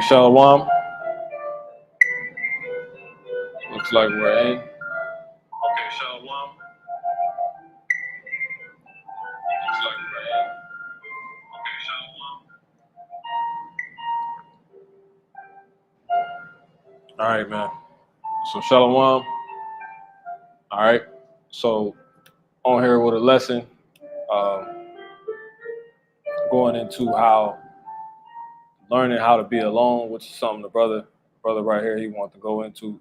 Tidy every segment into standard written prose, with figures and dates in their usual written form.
Shalom. Looks like we're in. Okay, Shalom. Looks like we're in. Okay, Shalom. All right, man. So Shalom. All right. So on here with a lesson, going into how learning how to be alone, which is something the brother right here he wants to go into.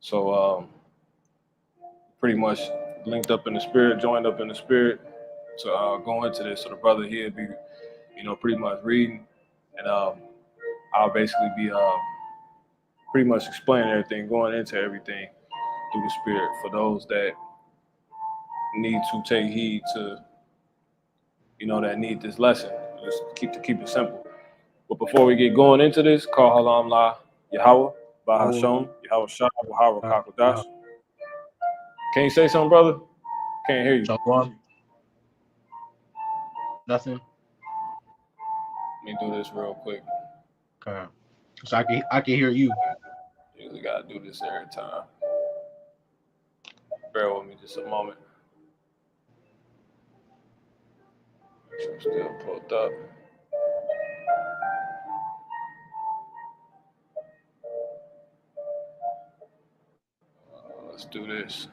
So pretty much linked up in the spirit, joined up in the spirit to go into this. So the brother here be, pretty much reading, and I'll basically be pretty much explaining everything, going into everything through the spirit for those that need to take heed to, that need this lesson. Just keep it simple. But before we get going into this, call Halam La Yahweh, Bahashon, Yahweh Shah, Bahara Kakodash. Can you say something, brother? Can't hear you. Shalom. Nothing. Let me do this real quick. Okay. So I can hear you. Usually gotta do this every time. Bear with me just a moment. Make sure I'm still pulled up. Let's do this.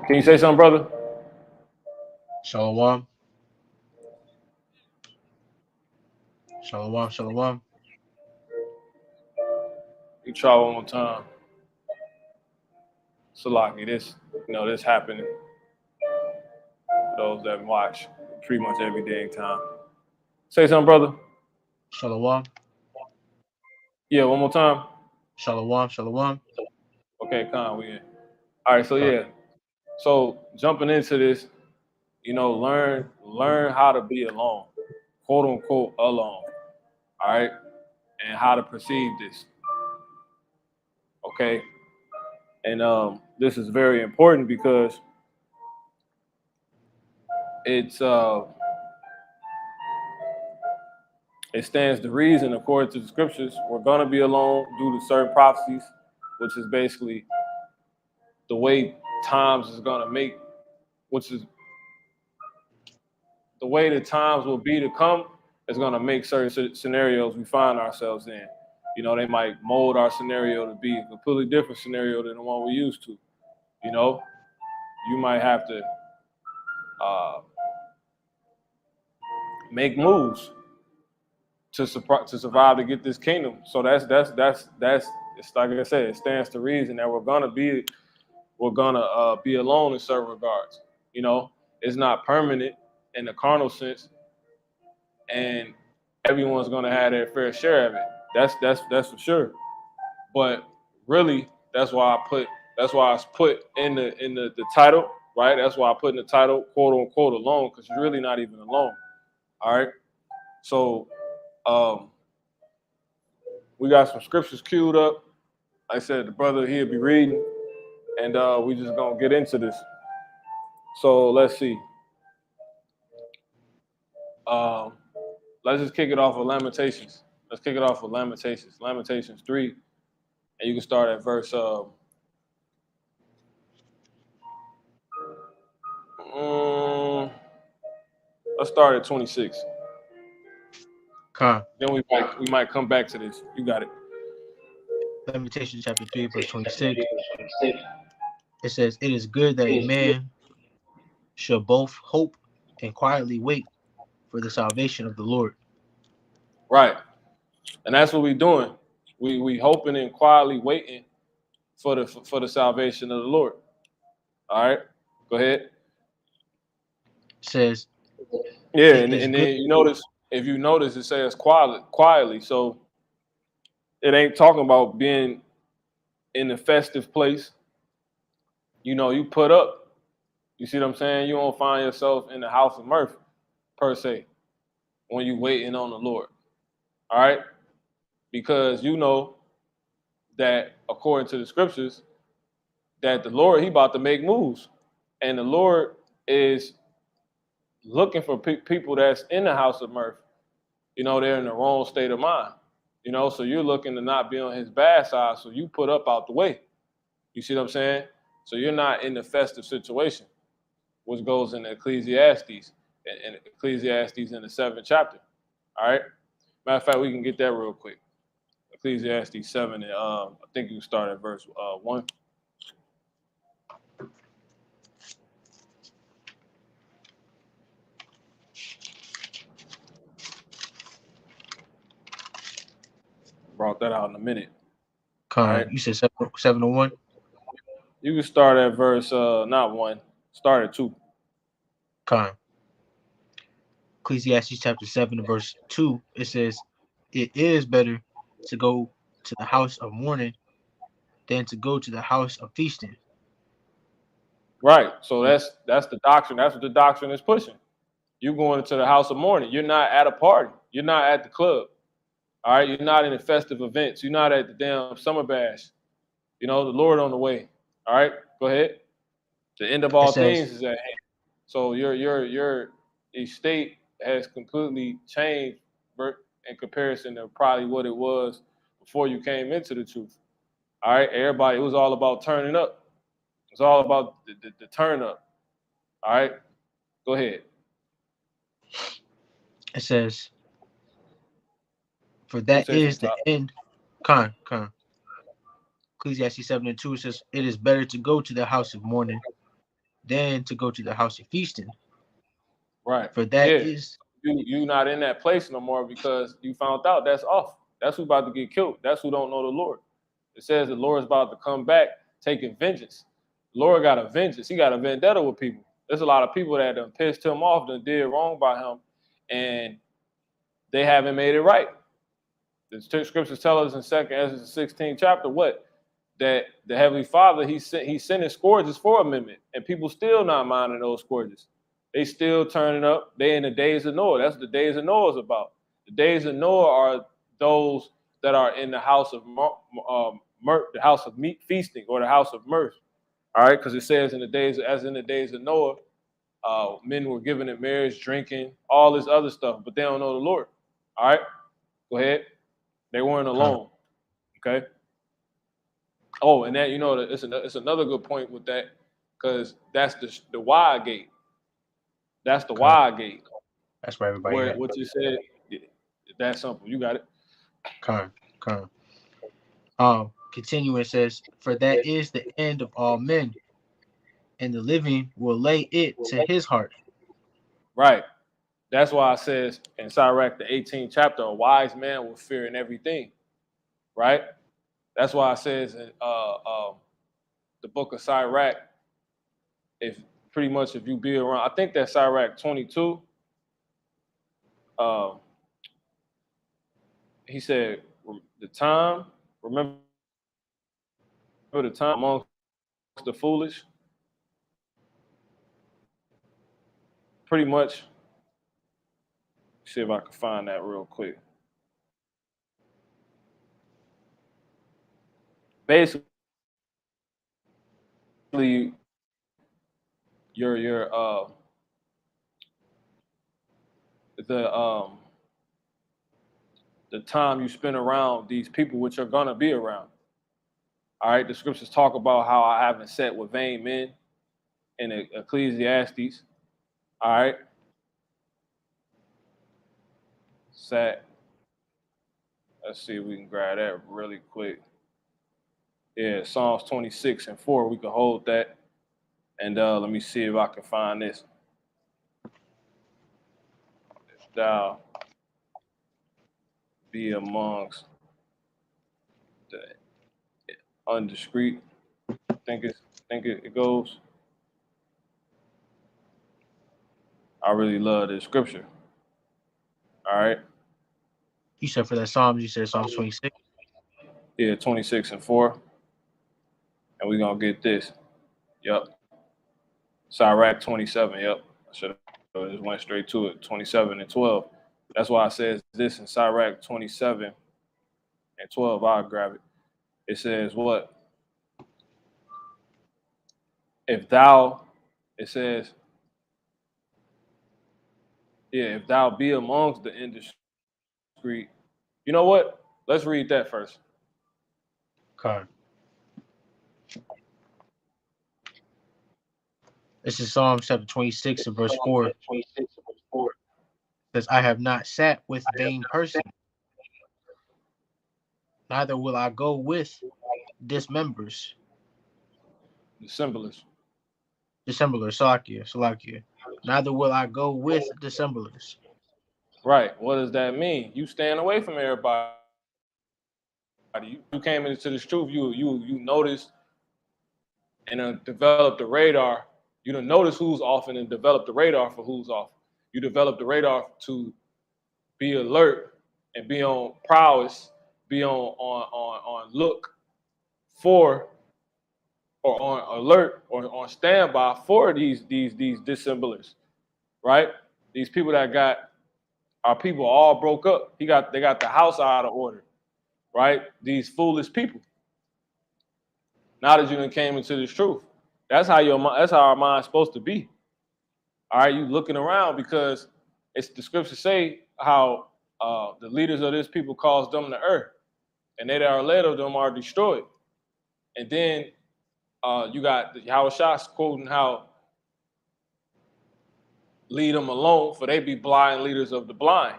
Can you say something, brother? Shalom. Shalom. You try one more time. Salaki, this happened. For those that watch pretty much every day in time. Say something, brother. Shalom. Yeah, one more time. Shalom. Okay, Khan, we in. All right, so yeah. So jumping into this, learn how to be alone, quote unquote alone. All right, and how to perceive this. Okay, and this is very important because it stands to reason, according to the scriptures, we're gonna be alone due to certain prophecies, which is basically the way times is gonna make, which is the way the times will be to come is going to make certain scenarios we find ourselves in. They might mold our scenario to be a completely different scenario than the one we're used to. You might have to make moves to survive to get this kingdom. So that's it's like I said, it stands to reason that we're gonna be alone in certain regards. It's not permanent in the carnal sense, and everyone's gonna have their fair share of it. That's for sure. But really, that's why it's put in the title, right? That's why I put in the title, quote unquote, alone, because you're really not even alone. All right. So we got some scriptures queued up. Like I said, the brother he'll be reading, and we just gonna get into this. So let's see. Let's just kick it off with Lamentations. Lamentations 3. And you can start at verse let's start at 26. Then we might come back to this. You got it. Lamentations chapter 3, verse 26. It says, "It is good that a man should both hope and quietly wait for the salvation of the Lord." Right. And that's what we're doing. We hoping and quietly waiting for the salvation of the Lord. All right. Go ahead. It says, yeah, and then if you notice, it says quietly. So it ain't talking about being in a festive place. You put up. You see what I'm saying? You don't find yourself in the house of mirth, per se, when you waiting on the Lord. All right? because you know that according to the scriptures, that the Lord, he about to make moves. And the Lord is looking for people that's in the house of mirth. You know, they're in the wrong state of mind. You know, so you're looking to not be on his bad side, so you put up out the way. You see what I'm saying? So you're not in the festive situation, which goes in Ecclesiastes, and Ecclesiastes in the 7th chapter. All right? Matter of fact, we can get that real quick. Ecclesiastes 7, and I think you can start at verse 1. Brought that out in a minute. Con, right. You said 7:1? You can start at verse, not 1, start at 2. Con. Ecclesiastes chapter 7 verse 2, it says, "It is better to go to the house of mourning than to go to the house of feasting." Right. So that's the doctrine. That's what the doctrine is pushing. You're going to the house of mourning. You're not at a party. You're not at the club. All right. You're not in the festive events. You're not at the damn summer bash. You know, the Lord on the way. All right. Go ahead. The end of It all says, things is at hand. So your estate has completely changed in comparison to probably what it was before you came into the truth. All right. Everybody, it was all about turning up. It's all about the turn up. All right. Go ahead. it says, "For You that say is something, the Top. end." Con. Ecclesiastes 7:2 says, "It is better to go to the house of mourning than to go to the house of feasting. Right. For that Yeah. is..." You not in that place no more because you found out that's off. That's who about to get killed. That's who don't know the Lord. It says the Lord's about to come back taking vengeance. The Lord got a vengeance. He got a vendetta with people. There's a lot of people that done pissed him off, done did wrong by him, and they haven't made it right. The scriptures tell us in 2nd Ezra 16th chapter what? That the Heavenly Father, he's sending scourges for amendment, and people still not minding those scourges. They still turning up. They in the days of Noah. That's what the days of Noah is about. The days of Noah are those that are in the house of the house of meat feasting, or the house of mirth. All right, because it says in the days of Noah, men were given in marriage, drinking, all this other stuff, but they don't know the Lord. All right, go ahead. They weren't alone. Okay. Oh, and that it's another good point with that, because that's the wide gate. That's the wide gate. That's where everybody Where at. what you said, that's simple. You got it. Con. Continuing, it says, "For that is the end of all men, and the living will lay it to his heart." Right. That's why it says in Sirach, the 18th chapter, a wise man will fear in everything. Right. That's why it says in the book of Sirach, if pretty much if you be around, I think that's Sirach 22. He said, the time, remember the time amongst the foolish. Pretty much, see if I can find that real quick. Basically, your the time you spend around these people which are gonna be around. All right, the scriptures talk about how I haven't sat with vain men in Ecclesiastes. All right, sat. Let's see if we can grab that really quick. Yeah, Psalms 26:4. We can hold that, and let me see if I can find this. If thou be amongst the undiscreet, think it goes. I really love this scripture. All right. You said for that Psalms, you said Psalms 26. Yeah, 26:4. And we're gonna get this. Yep. Sirach 27. Yep. I should have just went straight to it. 27 and 12. That's why it says this in Sirach 27. and 12. I'll grab it. It says what? If thou, it says, yeah, if thou be amongst the indiscreet. You know what? Let's read that first. Con. This is Psalm chapter 26 and verse 4. It says, I have not sat with vain persons, neither will I go with dismembers. Dissemblers. Dissemblers, Salakia. Neither will I go with dissemblers. Right. What does that mean? You stand away from everybody. You came into this truth. You noticed and developed the radar. You done notice who's off and then develop the radar for who's off. You develop the radar to be alert and be on prowess, be on look for or on alert or on standby for these dissemblers, right? These people that got our people all broke up. They got the house out of order, right? These foolish people. Now that you done came into this truth, that's how our mind's supposed to be. All right, you looking around because it's the scriptures say how the leaders of this people caused them to err, and they that are led of them are destroyed. And then you got the Yahushua quoting how lead them alone, for they be blind leaders of the blind.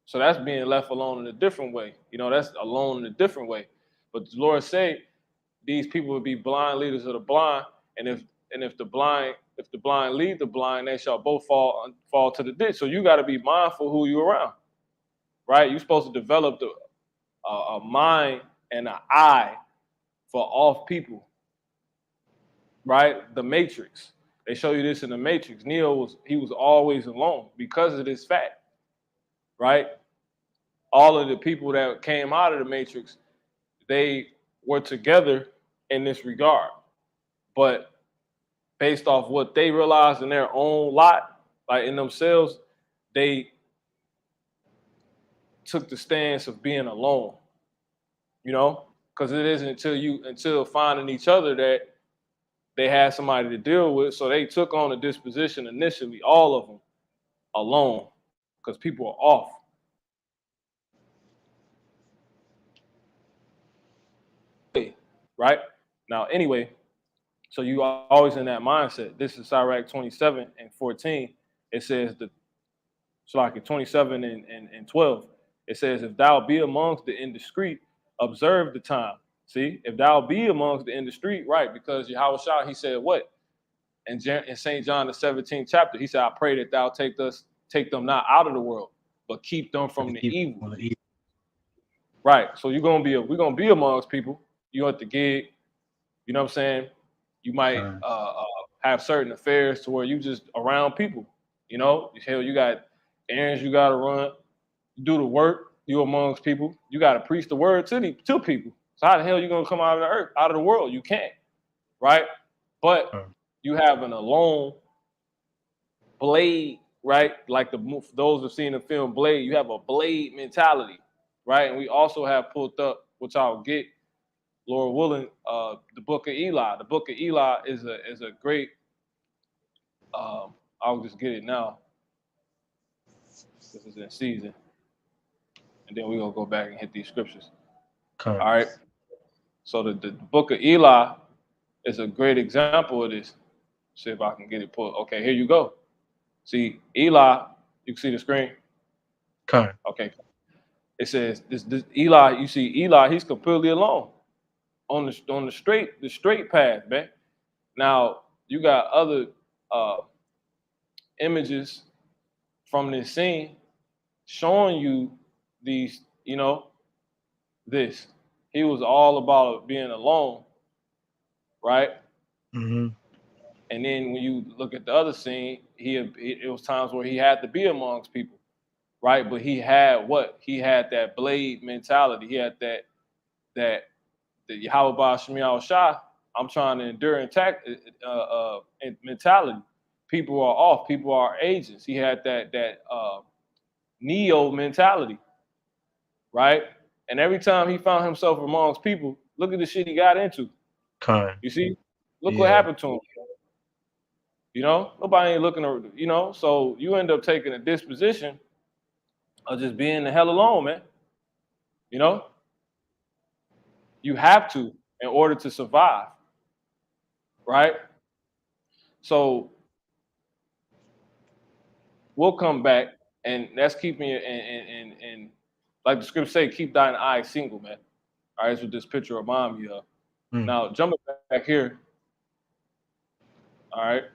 So that's being left alone in a different way. You know, that's alone in a different way. But the Lord say these people would be blind leaders of the blind, and if the blind lead the blind, they shall both fall to the ditch. So you got to be mindful who you're around, right? You're supposed to develop a mind and an eye for off people, right? The Matrix. They show you this in the Matrix. Neo was always alone because of this fact, right? All of the people that came out of the Matrix, they were together in this regard, but based off what they realized in their own lot, like in themselves, they took the stance of being alone, you know, because it isn't until finding each other that they had somebody to deal with. So they took on a disposition initially, all of them alone, because people are off. Right now, anyway, so you are always in that mindset. This is Sirach 27 and 14. It says like 27 and 12. It says, if thou be amongst the indiscreet, observe the time. See, if thou be amongst the indiscreet, right? Because Yahushua, he said what? In St. John the 17th chapter, he said, I pray that thou take them not out of the world, but keep them from the evil. Right. So we're gonna be amongst people. You at the gig, you know what I'm saying? You might have certain affairs to where you just around people. You know, hell, you got errands you gotta run, you do the work, you amongst people, you gotta preach the word to people. So how the hell you gonna come out of the earth, out of the world? You can't, right? But you have an alone blade, right? Like those who've seen the film Blade, you have a blade mentality, right? And we also have pulled up, which I'll get, Lord willing, the Book of Eli. The Book of Eli is a great. I'll just get it now. This is in season, and then we're gonna go back and hit these scriptures. All right. So the Book of Eli is a great example of this. See if I can get it pulled. Okay, here you go. See Eli. You can see the screen. Okay. It says this Eli. You see Eli. He's completely alone on the straight path, man. Now you got other images from this scene showing you these, you know, this. He was all about being alone, right? Mm-hmm. And then when you look at the other scene, it was times where he had to be amongst people, right? But he had what? He had that blade mentality. He had that the Yahweh Shemiah Shah, I'm trying to endure intact mentality. People are off. People are agents. He had that Neo mentality, right? And every time he found himself amongst people, look at the shit he got into. You see? Look what happened to him. You know, nobody ain't looking, you know, so you end up taking a disposition of just being the hell alone, man. You know? You have to in order to survive. Right? So we'll come back, and that's keeping it and like the script say, keep thine eye single, man. All right, that's what this picture remind me of. Now, jumping back here, all right,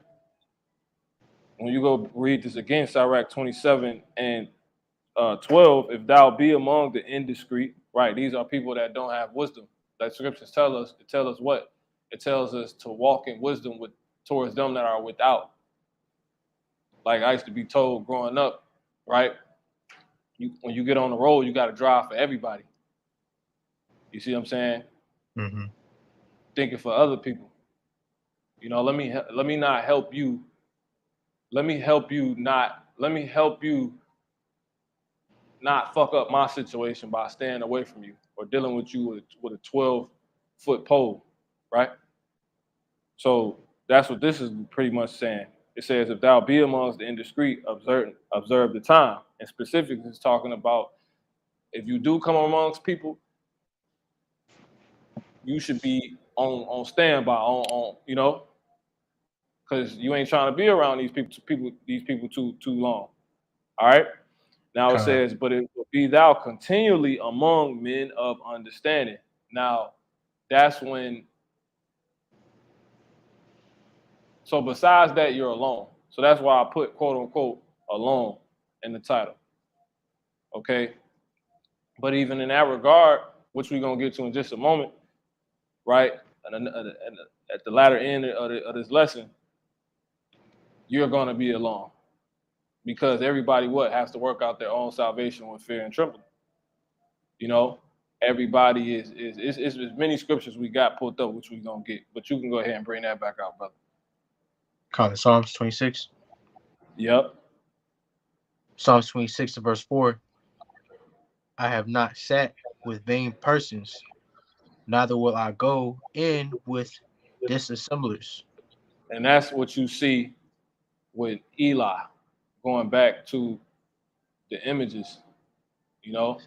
when you go read this again, Sirach 27 and 12, if thou be among the indiscreet, right, these are people that don't have wisdom. Like scriptures tell us, what? It tells us to walk in wisdom towards them that are without. Like I used to be told growing up, right? When you get on the road, you got to drive for everybody. You see what I'm saying? Mm-hmm. Thinking for other people. You know, let me not help you. Let me help you not fuck up my situation by staying away from you or dealing with you with a 12-foot pole, right? So that's what this is pretty much saying. It says, if thou be amongst the indiscreet, observe the time. And specifically, it's talking about if you do come amongst people, you should be on standby, on you know, because you ain't trying to be around these people too long. All right. Now it says, but it will be thou continually among men of understanding. Now, that's when. So besides that, you're alone. So that's why I put quote unquote alone in the title. Okay. But even in that regard, which we're gonna get to in just a moment, right? And at the latter end of this lesson, you're gonna be alone. Because everybody has to work out their own salvation with fear and trembling. You know, everybody is as many scriptures we got pulled up, which we're gonna get. But you can go ahead and bring that back out, brother. Psalms 26. Yep. Psalms 26 to verse 4. I have not sat with vain persons, neither will I go in with disassemblers. And that's what you see with Eli, going back to the images. You know,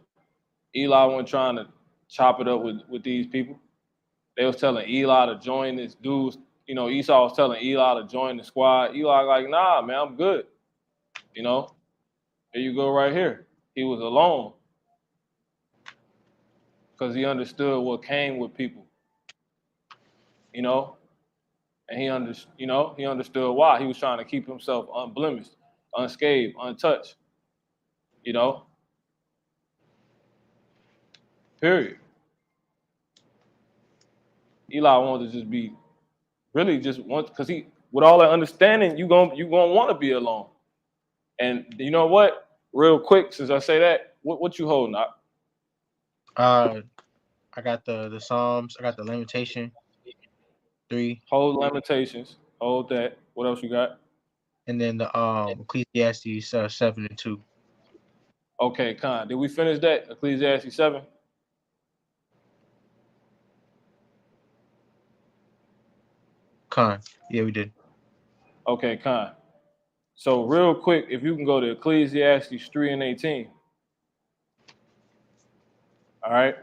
Eli wasn't trying to chop it up with these people. They was telling Eli to join this dude. You know, Esau was telling Eli to join the squad. Eli like, nah, man, I'm good. You know, here you go right here. He was alone because he understood what came with people. You know, and he understood why. He was trying to keep himself unblemished, unscathed, untouched. You know, period. Eli wanted to just be really just once, because he, with all that understanding, you gonna want to be alone. And you know what? Real quick, since I say that, what you holding up? I got the Psalms. I got the Lamentation 3. Hold Lamentations. Hold that. What else you got? And then the Ecclesiastes 7 and 2. Okay, Khan. Did we finish that? Ecclesiastes 7? Khan. Yeah, we did. Okay, Khan. So real quick, if you can go to Ecclesiastes 3 and 18. All right.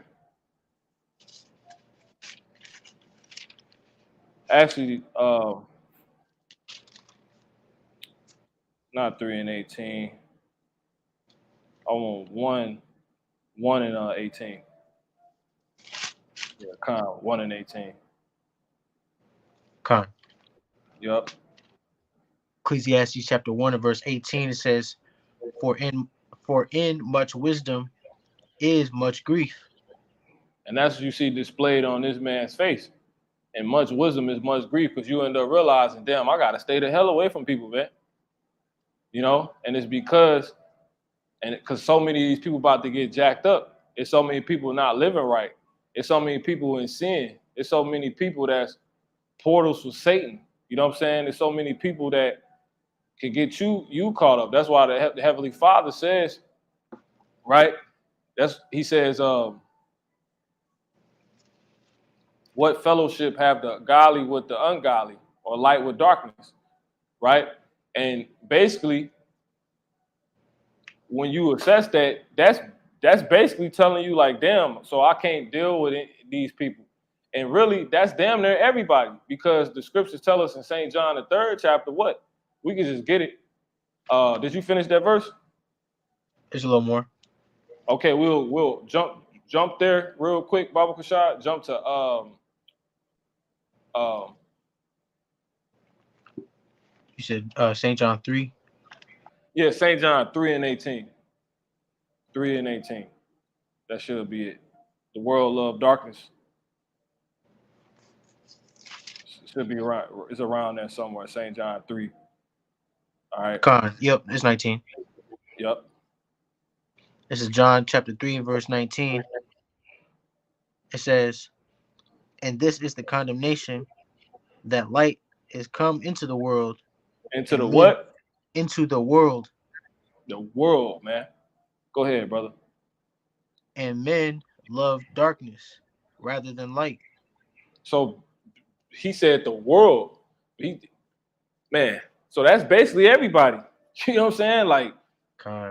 Actually, not 3 and 18. I want 1 and 18. Yeah, Khan, 1 and 18. Khan. Yup. Ecclesiastes chapter 1 and verse 18, it says, For in much wisdom is much grief. And that's what you see displayed on this man's face. And much wisdom is much grief, because you end up realizing, damn, I got to stay the hell away from people, man. You know? And it's because so many of these people about to get jacked up. It's so many people not living right. It's so many people in sin. It's so many people that's portals for Satan. You know what I'm saying? There's so many people that can get you caught up. That's why the Heavenly Father says, right? He says, what fellowship have the godly with the ungodly, or light with darkness, right? And basically, when you assess that, that's basically telling you like, damn, so I can't deal with these people. And really, that's damn near everybody, because the scriptures tell us in St. John, the 3rd chapter, what? We can just get it. Did you finish that verse? There's a little more. Okay, we'll jump there real quick, Baba Kashad. Jump to You said St. John 3. yeah, St. John 3:18. 3:18. That should be it. The world love darkness. Should be around. It's around there somewhere. St. John 3. All right. Con. Yep, it's 19. Yep. This is John chapter 3 and verse 19. It says, and this is the condemnation, that light is come into the world. Into the and what? Into the world. The world, man. Go ahead, brother. And men love darkness rather than light. So he said the world. Man, so that's basically everybody. You know what I'm saying? Like,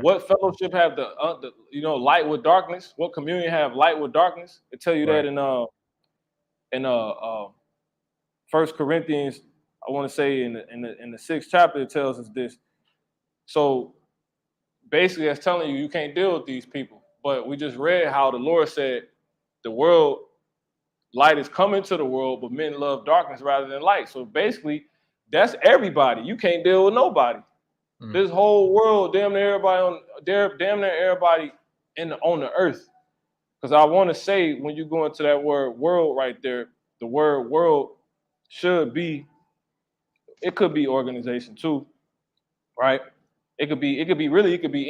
what fellowship have the light with darkness? What communion have light with darkness? It tell you that in 1 Corinthians, I want to say in the 6th chapter, it tells us this. So basically, that's telling you can't deal with these people. But we just read how the Lord said the world, light is coming to the world, but men love darkness rather than light. So basically, that's everybody. You can't deal with nobody. This whole world, damn near everybody on the earth. Because I want to say, when you go into that word world right there, the word world should be, it could be organization too, right? It could be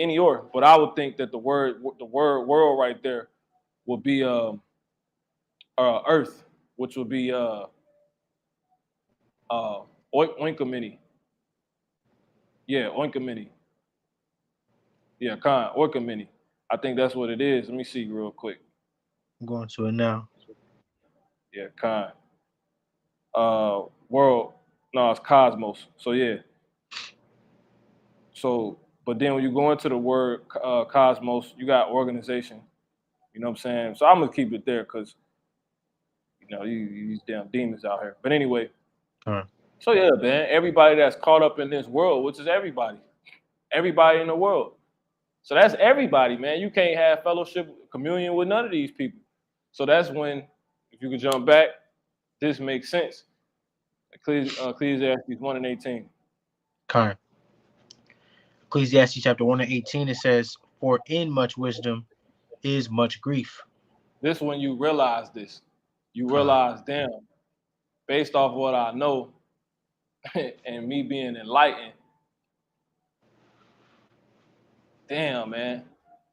any or, but I would think that the word world right there would be earth, which would be oikoumene. Yeah, oikoumene. Yeah, oikoumene. I think that's what it is. Let me see real quick. I'm going to it now. Yeah, world. No, it's cosmos. So yeah. So, but then when you go into the word cosmos, you got organization. You know what I'm saying? So I'm gonna keep it there because these damn demons out here. But anyway. So yeah, man, everybody that's caught up in this world, which is everybody in the world. So that's everybody, man. You can't have fellowship, communion with none of these people. So that's when, if you could jump back, this makes sense. Ecclesiastes 1:18. Kind. Ecclesiastes chapter 1:18, it says, for in much wisdom is much grief. This when you realize this. You realize, damn, based off what I know and me being enlightened, damn, man,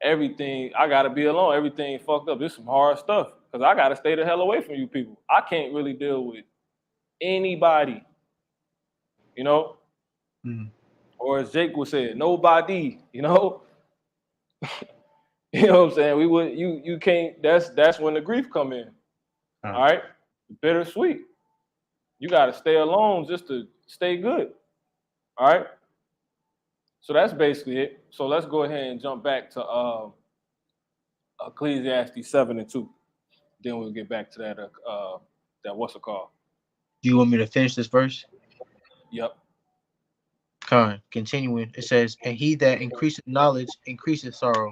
everything, I gotta be alone. Everything fucked up. This is some hard stuff because I gotta stay the hell away from you people. I can't really deal with anybody, or as Jake would say, nobody, you know what I'm saying? You can't, that's when the grief come in. All right, bittersweet. You gotta stay alone just to stay good. All right. So that's basically it. So let's go ahead and jump back to Ecclesiastes 7:2. Then we'll get back to that what's it called? Do you want me to finish this verse? Yep. Continuing, it says, and he that increaseth knowledge increaseth sorrow.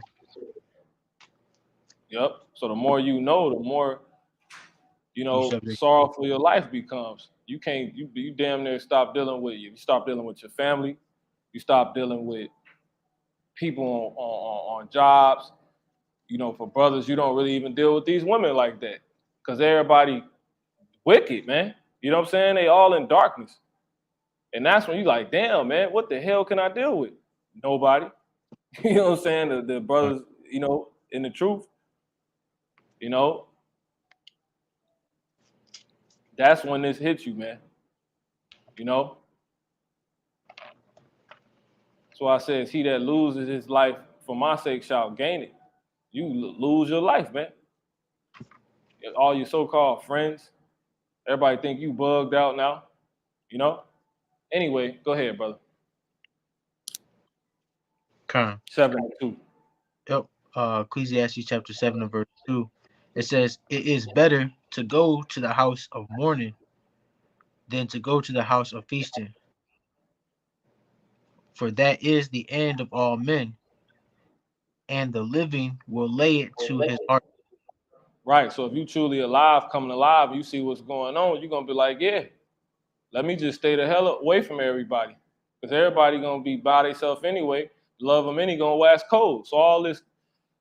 Yep. So the more you know, the more sorrowful your life becomes. You can't. You damn near stop dealing with you. You stop dealing with your family. You stop dealing with people on jobs. For brothers, you don't really even deal with these women like that because everybody wicked, man. You know what I'm saying? They all in darkness. And that's when you like, damn, man, what the hell can I deal with? Nobody. You know what I'm saying? The brothers, in the truth, that's when this hits you, man. So I says, he that loses his life for my sake shall gain it. You lose your life, man. All your so-called friends, Everybody think you bugged out now, you know? Anyway, go ahead, brother. Con. 7:2. Yep. Ecclesiastes chapter 7 and verse 2. It says, "It is better to go to the house of mourning than to go to the house of feasting. For that is the end of all men, and the living will lay it to his heart." Right. So if you truly alive, coming alive, you see what's going on, you're gonna be like, yeah, let me just stay the hell away from everybody. Because everybody gonna be by themselves anyway. Love them any gonna wax cold. So all this,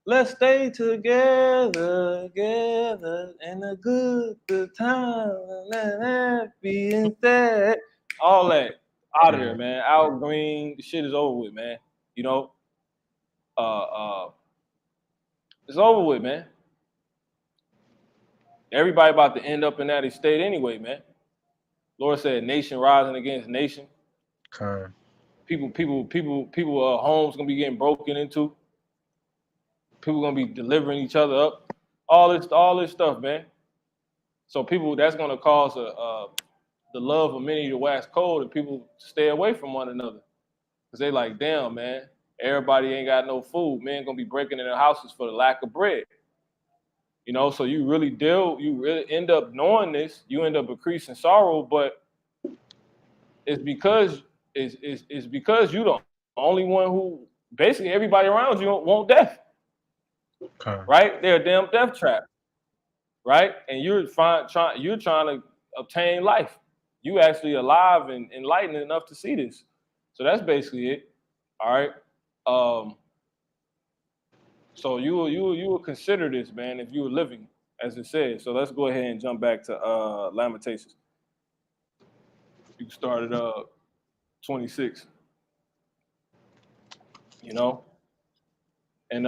let's stay together, together, and a good time, and be instead. All that out of there, man. Al Green, the shit is over with, man. You know, it's over with, man. Everybody about to end up in that estate anyway, man. Lord said, "Nation rising against nation." Con. People, homes gonna be getting broken into. People gonna be delivering each other up. All this stuff, man. So people, that's gonna cause the love of many to wax cold, and people stay away from one another because they like, damn, man, everybody ain't got no food. Man, gonna be breaking in their houses for the lack of bread. You know, so you really end up knowing this. You end up increasing sorrow, but it's because it's because you the only one who basically everybody around you want death. Okay. Right? They're a damn death trap. Right? And you're trying to obtain life. You actually alive and enlightened enough to see this. So that's basically it. All right. So you will consider this, man, if you were living, as it says. So let's go ahead and jump back to Lamentations. You started 26. You know? And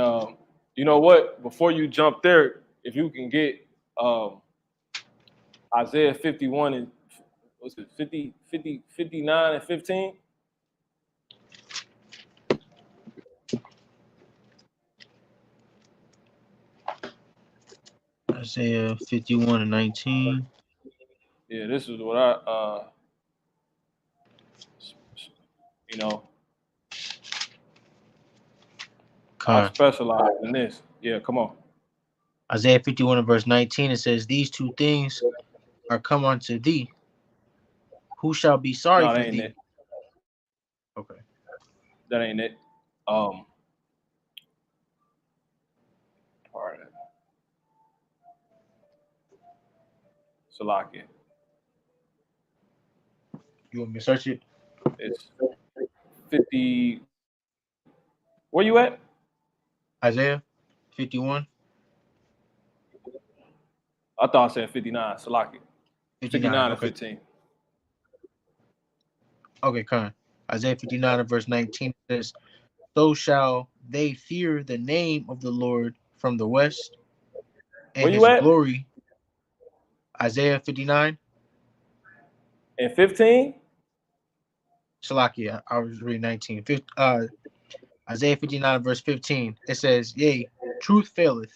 you know what? Before you jump there, if you can get Isaiah 51 and what's it, 59 and 15. Isaiah 51 and 19. Yeah, this is what I you know, I specialize in this. Yeah, come on. Isaiah 51 and verse 19, it says, "These two things are come unto thee. Who shall be sorry for thee?" It. Okay. That ain't it. Pardon. Salakia. You want me to search it? It's 50. Where you at? Isaiah 51. I thought I said 59. Salakia. 59 and Okay. 15. Okay, come on. Isaiah 59 and verse 19 says, "So shall they fear the name of the Lord from the west, and Where his you at? glory." Isaiah 59. And 15? Salakia, I was reading 19. Isaiah 59 verse 15. It says, "Yea, truth faileth,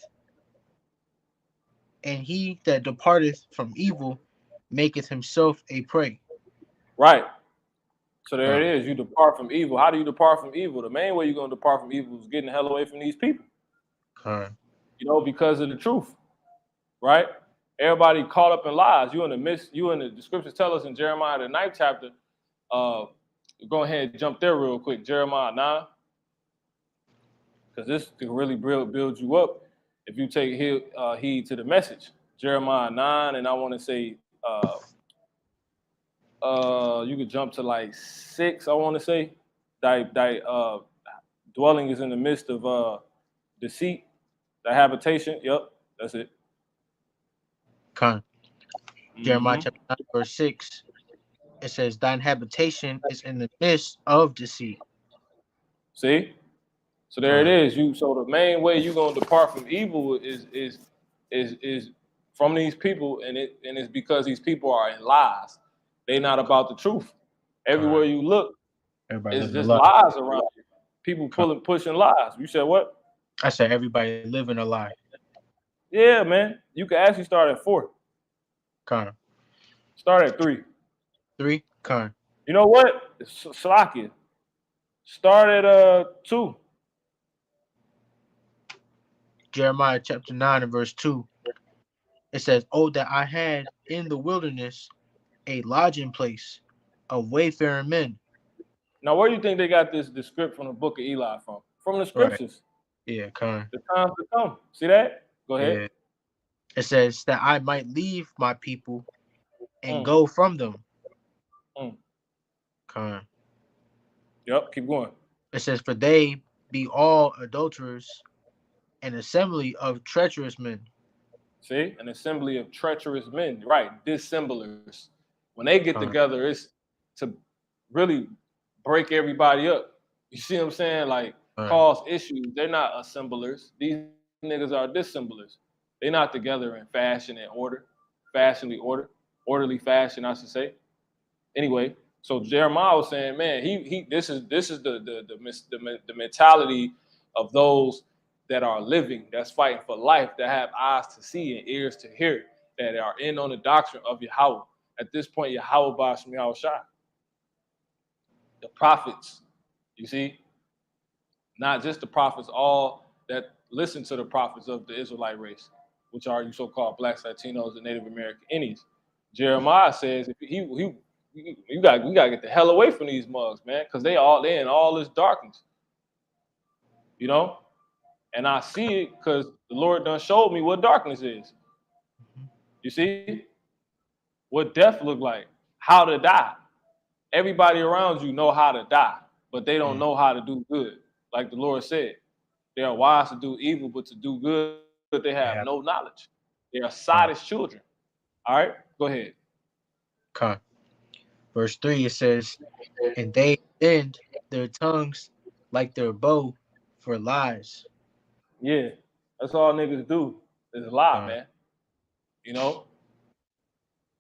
and he that departeth from evil maketh himself a prey." Right. So there it is. You depart from evil. How do you depart from evil? The main way you're going to depart from evil is getting the hell away from these people. You know, because of the truth. Right? Everybody caught up in lies. You in the scriptures tell us in Jeremiah, the 9th chapter. Go ahead and jump there real quick. Jeremiah 9. Because this can really build you up if you take heed to the message. Jeremiah 9, and I want to say you could jump to like 6, I want to say. Dwelling is in the midst of deceit, the habitation. Yep, that's it. Jeremiah chapter 9, verse 6. It says, "Thine habitation is in the midst of deceit." See? So there it is. So the main way you're gonna depart from evil is from these people, and it's because these people are in lies. They're not about the truth. Everywhere you look, it's just lies around you. People pushing lies. You said what? I said everybody living a lie. Yeah, man. You can actually start at 4. Start at 3. 3. Con. You know what? Salakia. Start at 2. Jeremiah chapter 9 and verse 2. It says, "Oh, that I had in the wilderness a lodging place of wayfaring men." Now, where do you think they got this script from the book of Eli from? From the Right. scriptures. Yeah, con. The times to come. See that? Go ahead. Yeah. It says that I might leave my people and Mm. go from them. Mm. Con. Yep, keep going. It says, "For they be all adulterers, an assembly of treacherous men." See? An assembly of treacherous men. Right, dissemblers. When they get together, it's to really break everybody up. You see what I'm saying? Like, cause issues. They're not assemblers. These niggas are dissemblers. They're not together in fashion and order. Orderly fashion, I should say. Anyway, so Jeremiah was saying, man, this is the mentality of those that are living, that's fighting for life, that have eyes to see and ears to hear, that are in on the doctrine of Yahweh. At this point, Yahweh Ba'ashem Yahushua. The prophets, you see, not just the prophets, all that listen to the prophets of the Israelite race, which are you so-called blacks, Latinos, and Native American Indians. Jeremiah says if we gotta get the hell away from these mugs, man, because they in all this darkness, you know. And I see it because the Lord done showed me what darkness is. You see what death look like, how to die. Everybody around you know how to die, but they don't know how to do good. Like the Lord said, they are wise to do evil, but to do good, they have no knowledge. They are sottish children. All right, go ahead. Con. Verse 3, it says, "And they bend their tongues like their bow for lies." Yeah, that's all niggas do is lie, man. You know,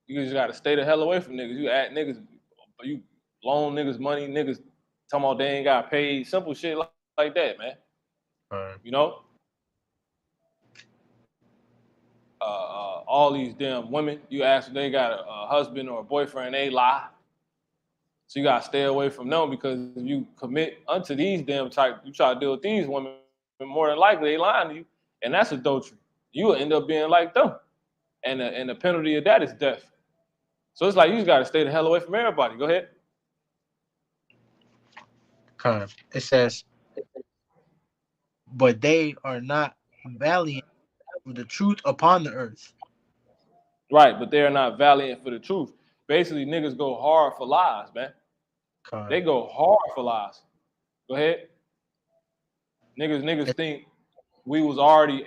you just gotta stay the hell away from niggas. You act niggas, you loan niggas money, niggas talking about they ain't got paid, simple shit like that, man. You know, all these damn women, you ask if they got a husband or a boyfriend, they lie. So you gotta stay away from them, because if you commit unto these damn type, you try to deal with these women, more than likely they lying to you, and that's adultery. You will end up being like them, and the penalty of that is death. So it's like you just gotta stay the hell away from everybody. Go ahead. It says, "But they are not valiant for the truth upon the earth." Right, but they are not valiant for the truth. Basically, niggas go hard for lies, man. They go hard for lies. Go ahead. Niggas think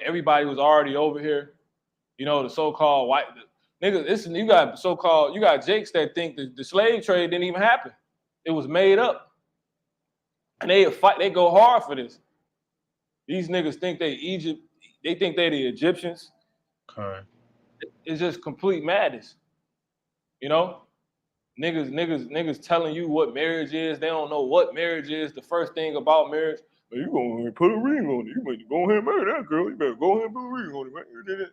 everybody was already over here. You know, the so-called white niggas. You got Jakes that think the slave trade didn't even happen. It was made up. And they go hard for this. These niggas think they Egypt, they think they the Egyptians. It's just complete madness. You know? Niggas telling you what marriage is. They don't know what marriage is. The first thing about marriage, you gonna put a ring on it. You better go ahead and marry that girl. You better go ahead and put a ring on it, man.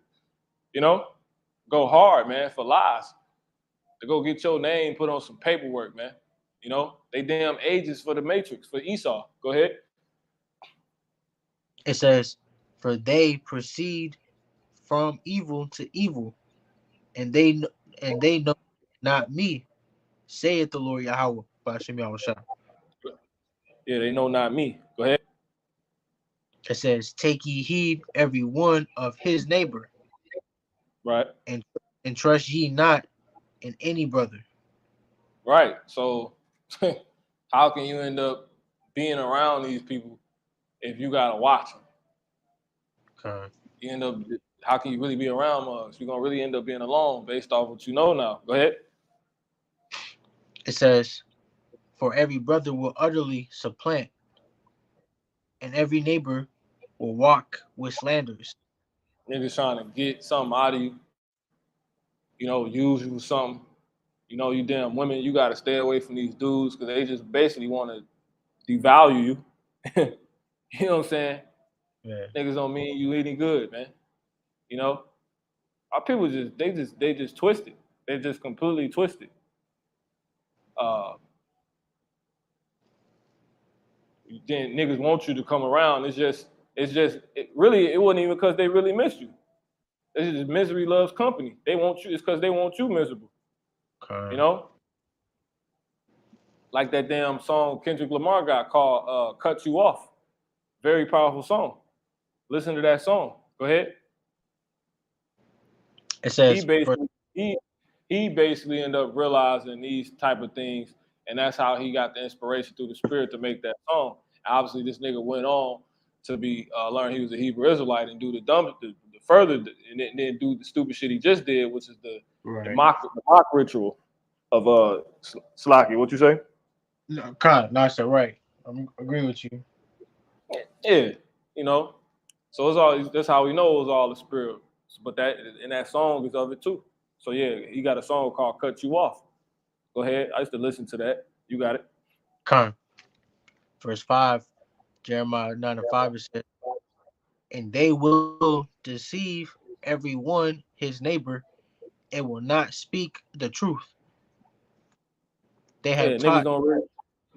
You know? Go hard, man, for lies. To go get your name put on some paperwork, man. You know? They damn agents for the Matrix, for Esau. Go ahead. It says, "For they proceed from evil to evil, and they know not me, saith the Lord Yahweh." Yeah, they know not me. Go ahead. It says, "Take ye heed every one of his neighbor, Right. and trust ye not in any brother." Right. So how can you end up being around these people if you gotta watch them? You end up. How can you really be around mugs? You're gonna really end up being alone based off what you know now. Go ahead. It says, "For every brother will utterly supplant, and every neighbor will walk with slanders." Niggas trying to get something out of you. You know, use you for something. You know, you damn women, you gotta stay away from these dudes because they just basically want to devalue you. You know what I'm saying? Yeah. Niggas don't mean you any good, man. You know, our people they just twisted. They're just completely twisted. Then niggas want you to come around. Really, it wasn't even because they really miss you. It's just misery loves company. They want you. It's because they want you miserable. Okay. You know, like that damn song Kendrick Lamar got called "Cut You Off." Very powerful song. Listen to that song. Go ahead. It says, He basically ended up realizing these type of things, and that's how he got the inspiration through the Spirit to make that song. Obviously, this nigga went on to be learn he was a Hebrew Israelite and do the further, and then do the stupid shit he just did, which is the mock ritual of Slaki. What you say? No, kind. No, I said right. I'm agreeing with you. Yeah, you know. So it's all that's how we know it was all the Spirit. But that and that song is of it too. So yeah, he got a song called "Cut You Off." Go ahead. I used to listen to that. You got it. Con. Verse 5, Jeremiah 9:5, it says, and they will deceive every one his neighbor and will not speak the truth. They have taught. Niggas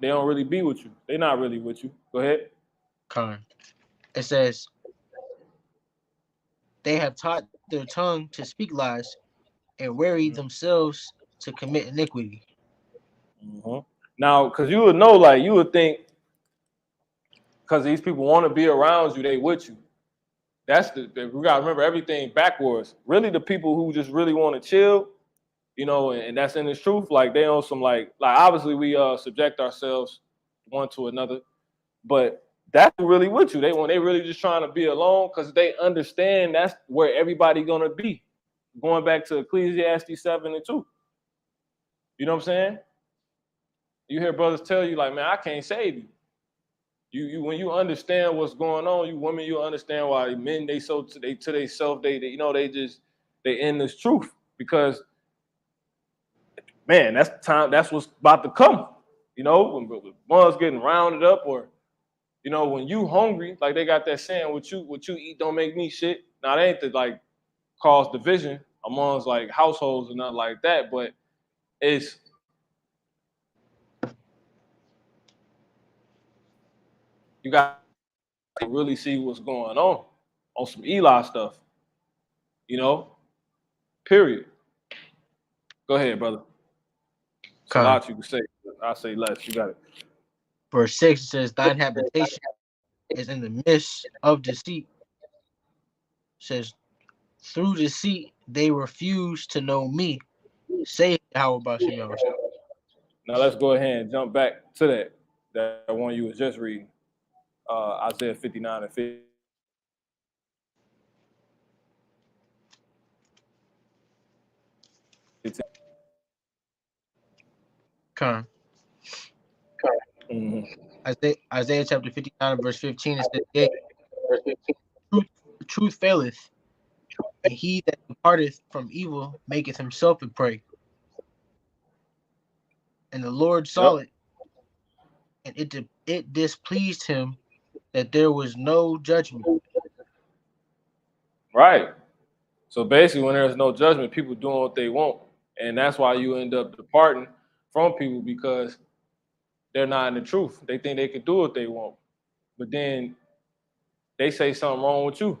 don't really be with you. They not really with you. Go ahead. Con. It says, they have taught their tongue to speak lies and weary themselves to commit iniquity. Mm-hmm. Now, because you would know, like, you would think, because these people want to be around you, they with you. That's we got to remember everything backwards. Really, the people who just really want to chill, you know, and that's in the truth, like, they on some, like obviously we subject ourselves one to another, but that's really with you. They really just trying to be alone because they understand that's where everybody gonna be. Going back to Ecclesiastes 7:2. You know what I'm saying? You hear brothers tell you, like, man, I can't save you. You when you understand what's going on, you women, you understand why men they so to they self, they you know, they in this truth because man, that's the time, that's what's about to come. You know, when one's getting rounded up, or you know, when you hungry, like they got that saying, what you eat don't make me shit. Now they ain't to like cause division amongst like households or nothing like that, but it's you got to really see what's going on some Eli stuff, you know. Period. Go ahead, brother. It's a lot you can say. I'll say less. You got it. Verse 6 says, thine habitation is in the midst of deceit. It says, through deceit they refuse to know me. Say how about Shemel? Now let's go ahead and jump back to that one you was just reading. Isaiah 59 and 50. Con. Isaiah chapter 59 verse 15, it says, yea, truth faileth, and he that departeth from evil maketh himself a prey. And the Lord saw it, and it displeased him that there was no judgment. Right. So basically, when there's no judgment, people doing what they want, and that's why you end up departing from people because they're not in the truth. They think they can do what they want, but then they say something wrong with you.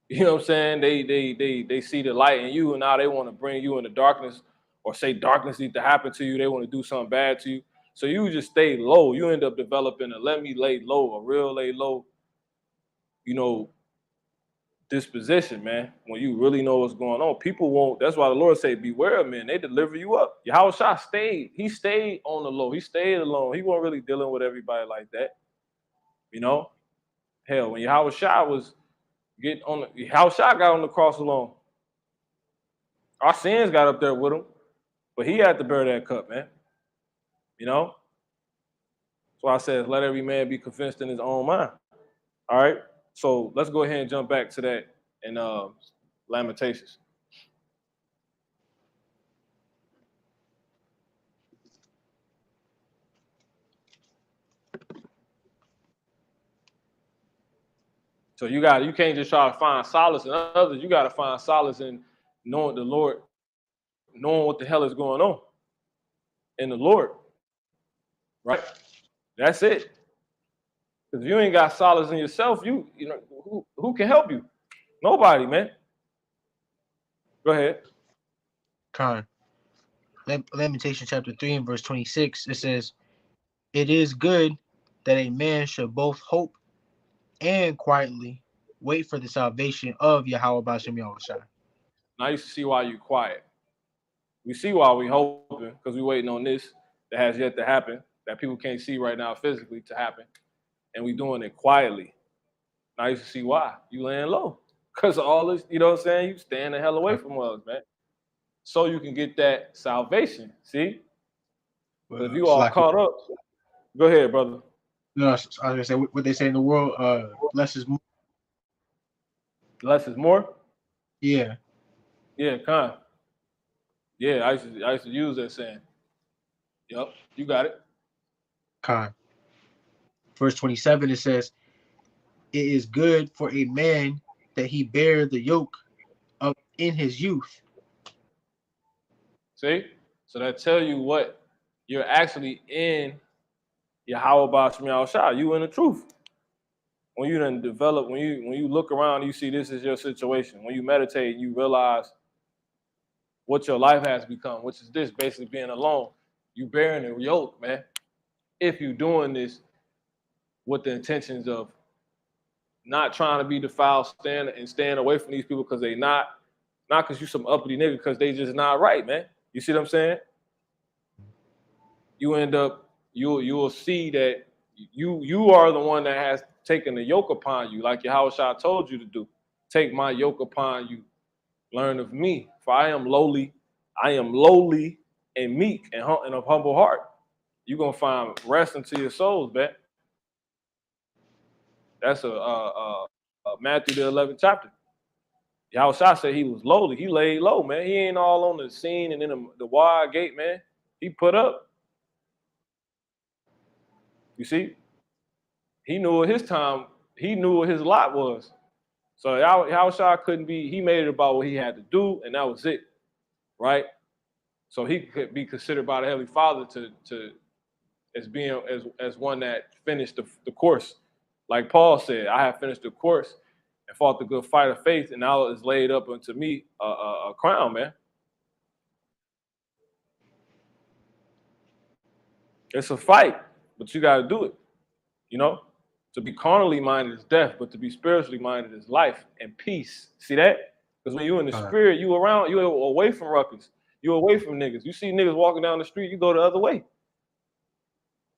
You know what I'm saying? They see the light in you, and now they want to bring you into darkness, or say darkness needs to happen to you. They want to do something bad to you. So you just stay low. You end up developing a let me lay low, a real lay low, you know, disposition, man. When you really know what's going on, people won't. That's why the Lord say, beware of men. They deliver you up. Yahushua stayed. He stayed on the low. He stayed alone. He wasn't really dealing with everybody like that. You know? Hell, when Yahushua was getting on the, Yahushua got on the cross alone. Our sins got up there with him, but he had to bear that cup, man. You know? That's why I said, let every man be convinced in his own mind. All right? So let's go ahead and jump back to that in Lamentations. So you can't just try to find solace in others. You got to find solace in knowing the Lord knowing what the hell is going on in the Lord, right? That's it. Because if you ain't got solace in yourself, you know who can help you? Nobody, man. Go ahead. Con. Lamentation chapter 3 and verse 26, it says, "It is good that a man should both hope and quietly wait for the salvation of Yahweh Bashem Yahushua." Now you see why you quiet. We see why we hoping, because we waiting on this that has yet to happen, that people can't see right now physically to happen. And we doing it quietly. Now you see why. You laying low. Because all this, you know what I'm saying? You staying the hell away from us, man. So you can get that salvation. See? But if you all caught up, go ahead, brother. No, I was gonna say what they say in the world, less is more. Less is more? Yeah. Yeah, kind. Yeah, I used to use that saying. Yep, you got it. Con. Verse 27, it says, "It is good for a man that he bear the yoke of in his youth." See? So that tell you what you're actually in Yahweh Bashem Yahushua. You in the truth. When you done develop, when you look around, you see this is your situation. When you meditate, you realize what your life has become, which is this, basically being alone. You bearing the yoke, man. If you doing this with the intentions of not trying to be defiled, staying away from these people because they not because you some uppity nigga, because they just not right, man. You see what I'm saying? You end up, you'll see that you are the one that has taken the yoke upon you, like Yahushua told you to do. Take my yoke upon you. Learn of me, for I am lowly and meek and of humble heart. You're gonna find rest into your souls, man. That's a Matthew the 11th chapter. Yahushua said he was lowly. He laid low, man. He ain't all on the scene and in the wide gate, man. He put up. You see, he knew what his time. He knew what his lot was. So Yahushua couldn't be. He made it about what he had to do, and that was it, right? So he could be considered by the Heavenly Father to as being as one that finished the course. Like Paul said, I have finished the course and fought the good fight of faith, and now is laid up unto me a crown, man. It's a fight, but you got to do it. You know, to be carnally minded is death, but to be spiritually minded is life and peace. See that? Because when you in the spirit, you away from ruckus. You away from niggas. You see niggas walking down the street, you go the other way.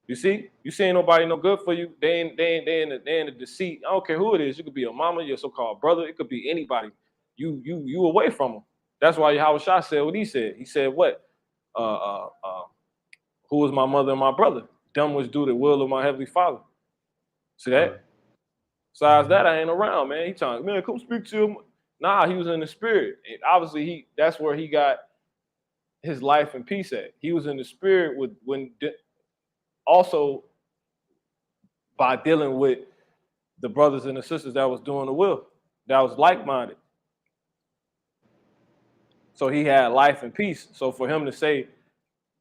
You see ain't nobody no good for you. They in the deceit. I don't care who it is. You could be a mama, your so-called brother. It could be anybody. You away from them. That's why Yahushua said what he said. He said what? Who is my mother and my brother? Them which do the will of my heavenly Father. See that? Besides that, I ain't around, man. He trying, man, come speak to him. Nah, he was in the spirit. And obviously, that's where he got his life and peace at. He was in the spirit also by dealing with the brothers and the sisters that was doing the will, that was like-minded. So he had life and peace. So for him to say,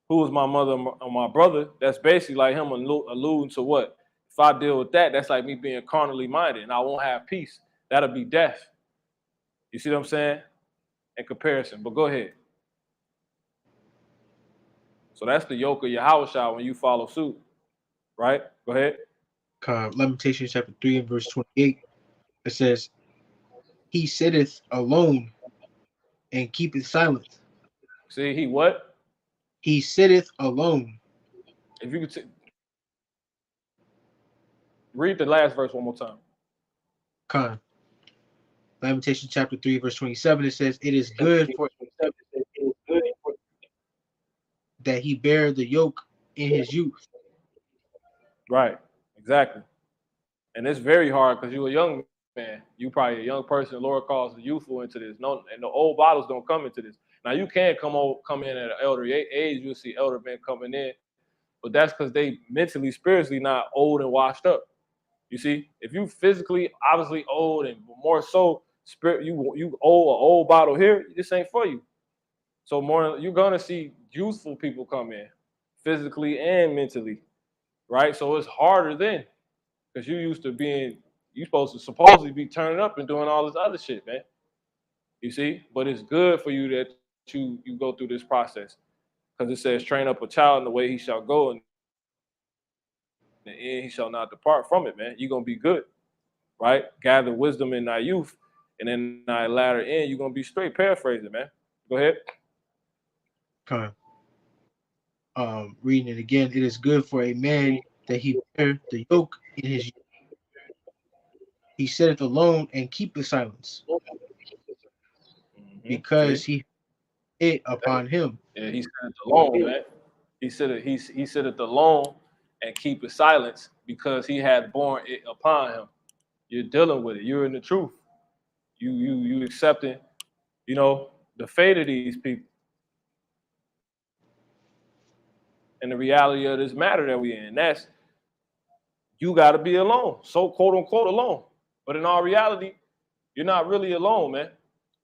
who is my mother or my brother, that's basically like him alluding to what? If I deal with that, that's like me being carnally minded and I won't have peace. That'll be death. You see what I'm saying? In comparison, but go ahead. So that's the yoke of Yahushua when you follow suit, right? Go ahead. Lamentation chapter 3 and verse 28, it says, "He sitteth alone and keepeth silence." See, he what? He sitteth alone. If you could read the last verse one more time. Lamentation chapter 3 verse 27, it says, "It is good for that he bear the yoke in his youth." Right, exactly. And it's very hard because you're a young man. You probably a young person. The Lord calls the youthful into this. No, and the old bottles don't come into this. Now you can come in at an elder age. You'll see elder men coming in, but that's because they mentally, spiritually not old and washed up. You see, if you physically, obviously old and more so spirit, you old an old bottle here. This ain't for you. So more, you're gonna see youthful people come in, physically and mentally, right? So it's harder then, because you used to being, you supposed to supposedly be turning up and doing all this other shit, man. You see, but it's good for you that you go through this process, because it says, train up a child in the way he shall go, and in the end he shall not depart from it, man. You're gonna be good, right? Gather wisdom in thy youth, and in thy latter end, you're gonna be straight. Paraphrasing, man. Go ahead. Con. Reading it again, it is good for a man that he bear the yoke in his. He sitteth alone and keepeth silence, because See? he it upon him. Yeah, he sitteth alone, man. He sitteth alone and keepeth silence, because he had borne it upon him. You're dealing with it. You're in the truth. You accepting, the fate of these people and the reality of this matter that we in. That's, you got to be alone, so quote unquote alone. But in all reality, you're not really alone, man.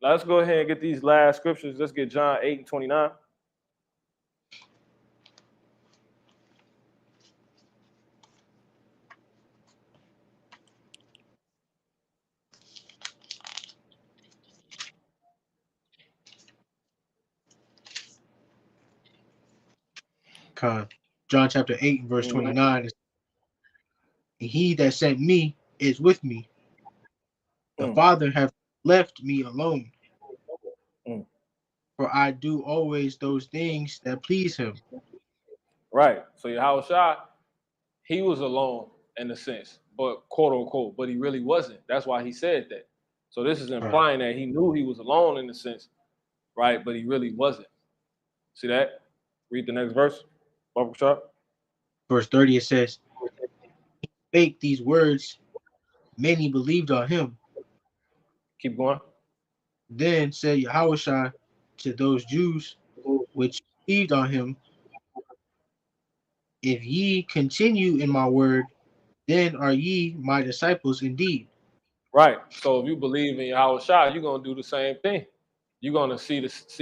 Now let's go ahead and get these last scriptures. Let's get John 8:29. Con. John chapter 8 verse 29. And he that sent me is with me. The Father hath left me alone. For I do always those things that please him. Right. So Yahushua, he was alone in a sense, but quote unquote, but he really wasn't. That's why he said that. So this is implying that he knew he was alone in a sense, right? But he really wasn't. See that? Read the next verse. Bubble Shop. Verse 30 it says, he spake these words, many believed on him. Keep going. Then said Yahushua to those Jews which believed on him, if ye continue in my word, then are ye my disciples indeed. Right. So if you believe in Yahushua, you're gonna do the same thing. You're gonna see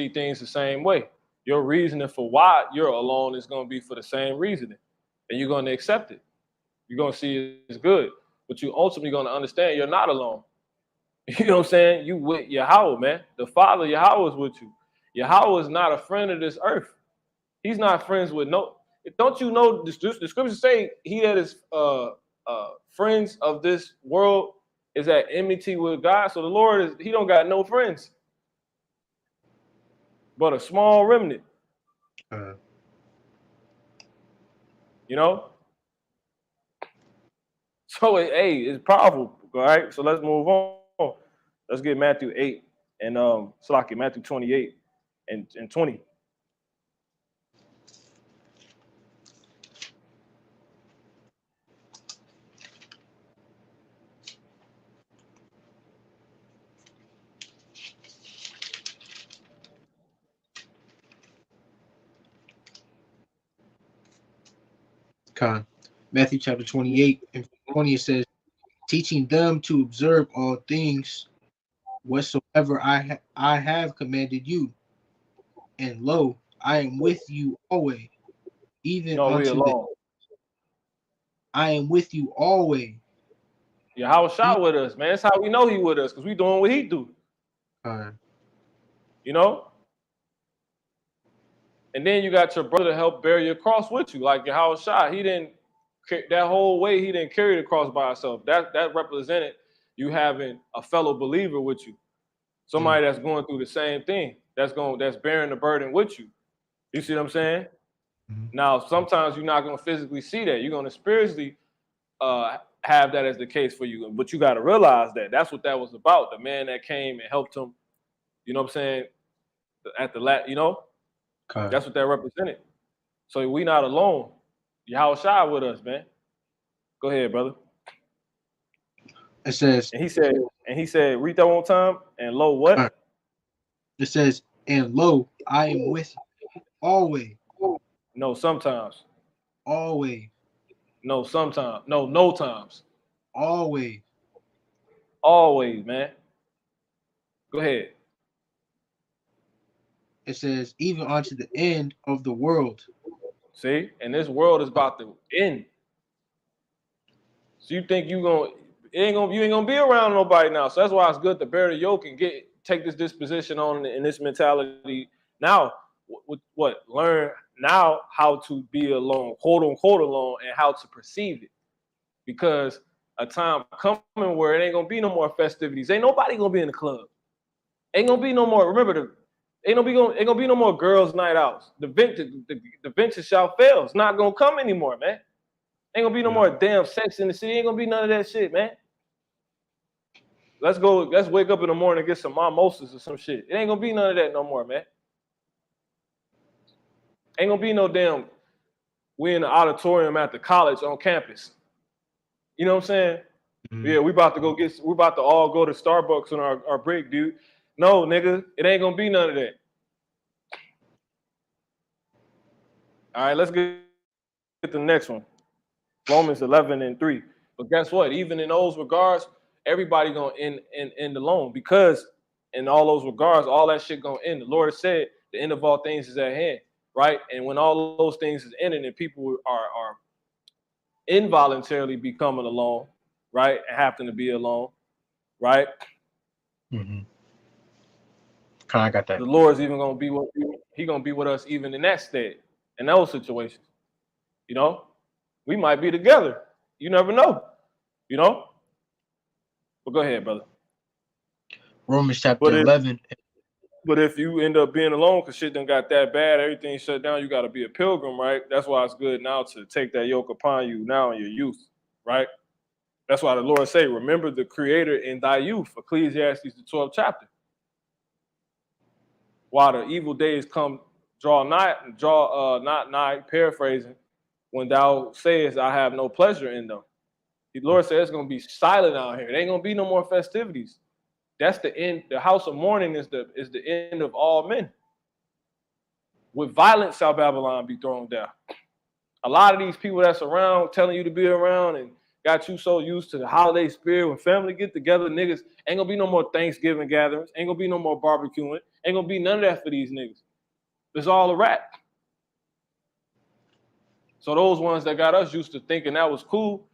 things the same way. Your reasoning for why you're alone is gonna be for the same reasoning, and you're gonna accept it. You're gonna see it's good, but you ultimately gonna understand you're not alone. You know what I'm saying? You with Yahweh, man. The Father Yahweh is with you. Yahweh is not a friend of this earth. He's not friends with no. Don't you know the scriptures say he that is friends of this world is at enmity with God. So the Lord is, he don't got no friends, but a small remnant. You know. So hey, it's powerful. All right. So let's move on. Let's get Matthew 8 and Matthew 28 and 20. Con. Matthew chapter 28 and 20 it says, teaching them to observe all things whatsoever I have commanded you. And lo, I am with you always, even No, we unto the alone. I am with you always. Yahushua with us, man. That's how we know he with us, because we doing what he do. You know? And then you got your brother to help bear your cross with you. Like Yahushua, he didn't, that whole way, he didn't carry the cross by himself. That represented you having a fellow believer with you. Somebody that's going through the same thing, that's bearing the burden with you. You see what I'm saying? Now, sometimes you're not going to physically see that. You're going to spiritually have that as the case for you. But you got to realize that that's what that was about. The man that came and helped him, you know what I'm saying? At the that's what that represented. So we not alone. Yahushua with us, man. Go ahead, brother. It says, and he said, read that one time. And lo, what? It says, and lo, I am with you always. No, sometimes. Always. No, sometimes. No times. Always. Always, man. Go ahead. It says, even unto the end of the world. See, and this world is about to end. So you think you ain't gonna be around nobody now. So that's why it's good to bear the yoke and take this disposition on and this mentality now. What learn now how to be alone, quote unquote alone, and how to perceive it. Because a time coming where it ain't gonna be no more festivities. Ain't nobody gonna be in the club. Ain't gonna be no more. Remember ain't gonna be no more girls' night outs. The vintage shall fail. It's not gonna come anymore, man. Ain't gonna be no more damn sex in the city. Ain't gonna be none of that shit, man. Let's wake up in the morning and get some mimosas or some shit. It ain't gonna be none of that no more, man. Ain't gonna be no damn we in the auditorium at the college on campus. You know what I'm saying? Mm-hmm. Yeah, we about to all go to Starbucks on our break, dude. No, nigga, it ain't gonna be none of that. All right, let's get the next one. Romans 11:3. But guess what? Even in those regards, everybody gonna end alone, because in all those regards, all that shit gonna end. The Lord said the end of all things is at hand, right? And when all those things is ending and people are involuntarily becoming alone, right, and having to be alone, right? Mm-hmm. I got that. The Lord's even gonna be with us even in that state, in those situations. You know, we might be together. You never know. You know. But go ahead, brother. Romans chapter 11. But if you end up being alone because shit done got that bad, everything shut down, you got to be a pilgrim, right? That's why it's good now to take that yoke upon you now in your youth, right? That's why the Lord say, remember the Creator in thy youth, Ecclesiastes the 12th chapter. While the evil days come, not nigh, paraphrasing, when thou sayest, I have no pleasure in them. The Lord says it's going to be silent out here. It ain't going to be no more festivities. That's the end. The house of mourning is the end of all men. With violence shall Babylon be thrown down. A lot of these people that's around telling you to be around and got you so used to the holiday spirit, when family get together, niggas, ain't gonna be no more Thanksgiving gatherings, ain't gonna be no more barbecuing, ain't gonna be none of that for these niggas. It's all a wrap. So those ones that got us used to thinking that was cool,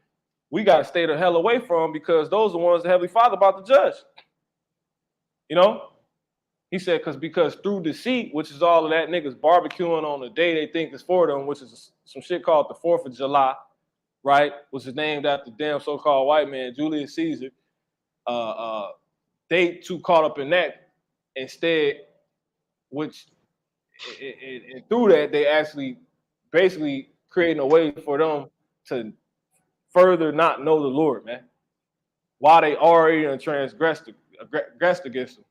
we got to stay the hell away from, because those are the ones the Heavenly Father about to judge. You know? He said, because through deceit, which is all of that niggas barbecuing on the day they think is for them, which is some shit called the 4th of July, right? Which is named after the damn so-called white man, Julius Caesar. They too caught up in that instead, which and through that, they actually basically creating a way for them to further not know the Lord, man. While they already transgressed against him.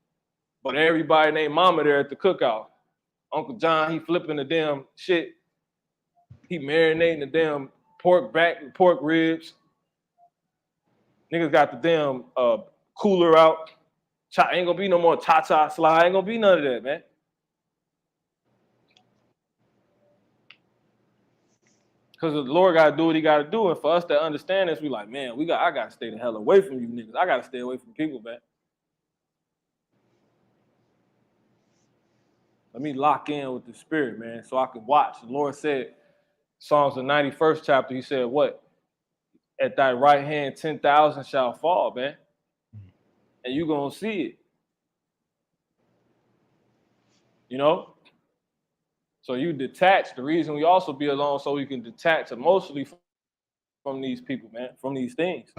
But everybody named Mama there at the cookout. Uncle John, he flipping the damn shit. He marinating the damn pork ribs. Niggas got the damn cooler out. Ain't gonna be no more ta-ta slide. Ain't gonna be none of that, man. Because the Lord gotta do what he gotta do. And for us to understand this, we like, man, I gotta stay the hell away from you niggas. I gotta stay away from people, man. Let me lock in with the spirit, man, so I can watch. The Lord said, Psalms the 91st chapter, he said, what? At thy right hand, 10,000 shall fall, man. And you're going to see it. You know? So you detach. The reason we also be alone, so we can detach emotionally from these people, man, from these things.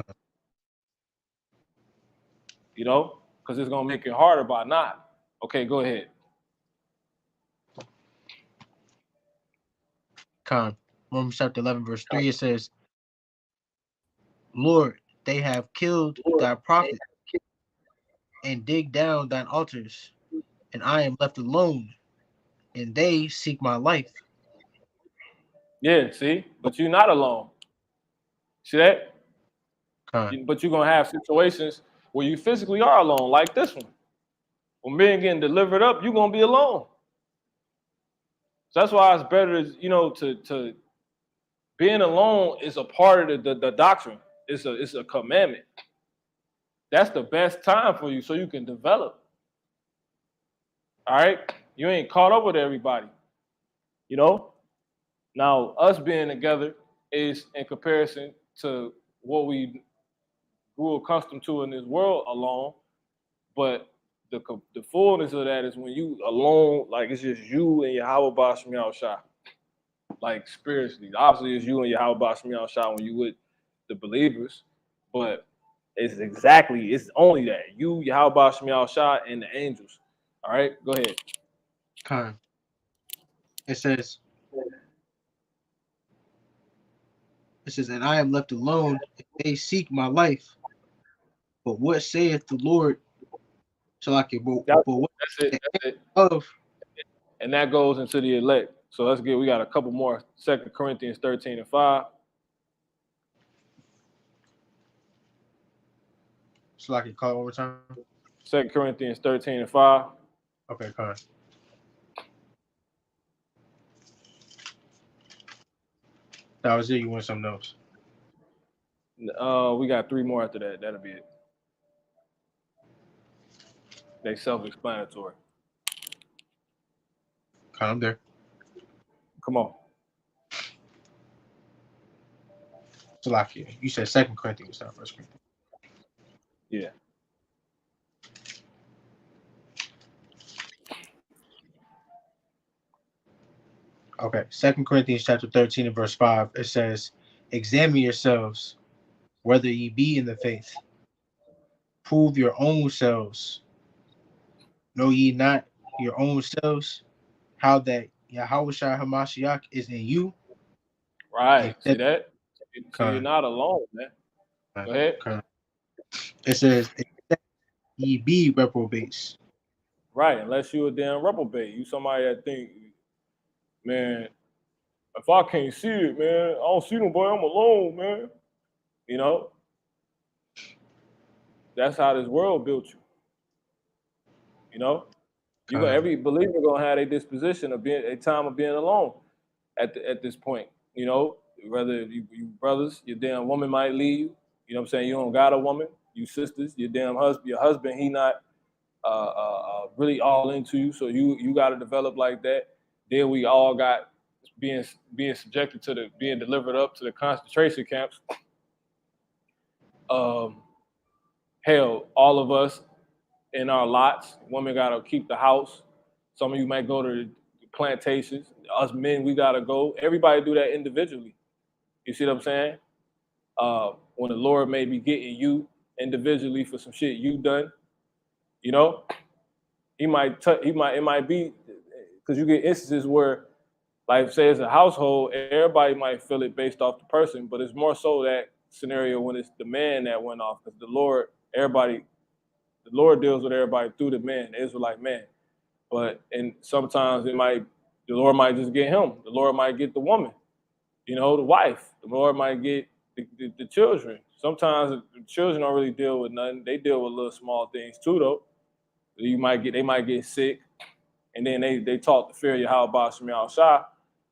You know? Because it's going to make it harder by not. Okay, go ahead. Romans chapter 11, verse 3, it says, Lord, they have killed thy prophets and dig down thine altars, and I am left alone, and they seek my life. Yeah, see? But you're not alone. See that? But you're going to have situations where you physically are alone, like this one. When men getting delivered up, you're going to be alone. So that's why it's better, to being alone is a part of the doctrine. It's a commandment. That's the best time for you so you can develop. All right? You ain't caught up with everybody. You know? Now, us being together is in comparison to what we grew accustomed to in this world alone. But the fullness of that is when you alone, like it's just you and Yahweh Bashmi Al Shah. Like spiritually. Obviously, it's you and Yahweh Bashmi Al Shah when you with the believers. But it's only that. You, Yahweh Bashmi Al Shah, and the angels. All right, go ahead. Con. It says, and I am left alone, and they seek my life. But what saith the Lord? Shall I get That's what it. That's it. of? And that goes into the elect. So we got a couple more. 2 Corinthians 13 and 5. Shall I get call over time? 2 Corinthians 13 and 5. Okay, con. That was it. You want something else? We got 3 more after that. That'll be it. They self-explanatory. Con, I'm there. Come on. Salakia. You said 2 Corinthians, not 1 Corinthians. Yeah. Okay. 2 Corinthians chapter 13 and verse 5. It says, examine yourselves whether ye be in the faith. Prove your own selves. Know ye not your own selves how that Yahweh Shai Hamashiach is in you? Right. See that? So you're Con. not alone, man. Go ahead. Con. It says, except ye be reprobates. Right. Unless you a damn reprobate. You somebody that think, man, if I can't see it, man, I don't see nobody, I'm alone, man. You know? That's how this world built you. You know? Every believer gonna have a disposition of being a time of being alone at this point. You know, whether you brothers, your damn woman might leave you. You know what I'm saying? You don't got a woman. You sisters, your husband, he not really all into you. So you got to develop like that. Then we all got being subjected to being delivered up to the concentration camps. Hell, all of us in our lots. Women gotta keep the house. Some of you might go to the plantations. Us men, we gotta go. Everybody do that individually. You see what I'm saying? When the Lord may be getting you individually for some shit you done, you know, it might be because you get instances where, like, say it's a household, everybody might feel it based off the person, but it's more so that scenario when it's the man that went off because the Lord deals with everybody through the man, the Israelite man. But and sometimes the Lord might just get him. The Lord might get the woman, the wife. The Lord might get the children. Sometimes the children don't really deal with nothing. They deal with little small things too, though. They might get sick, and then they talk to fear Yahweh Shemi Al Shah,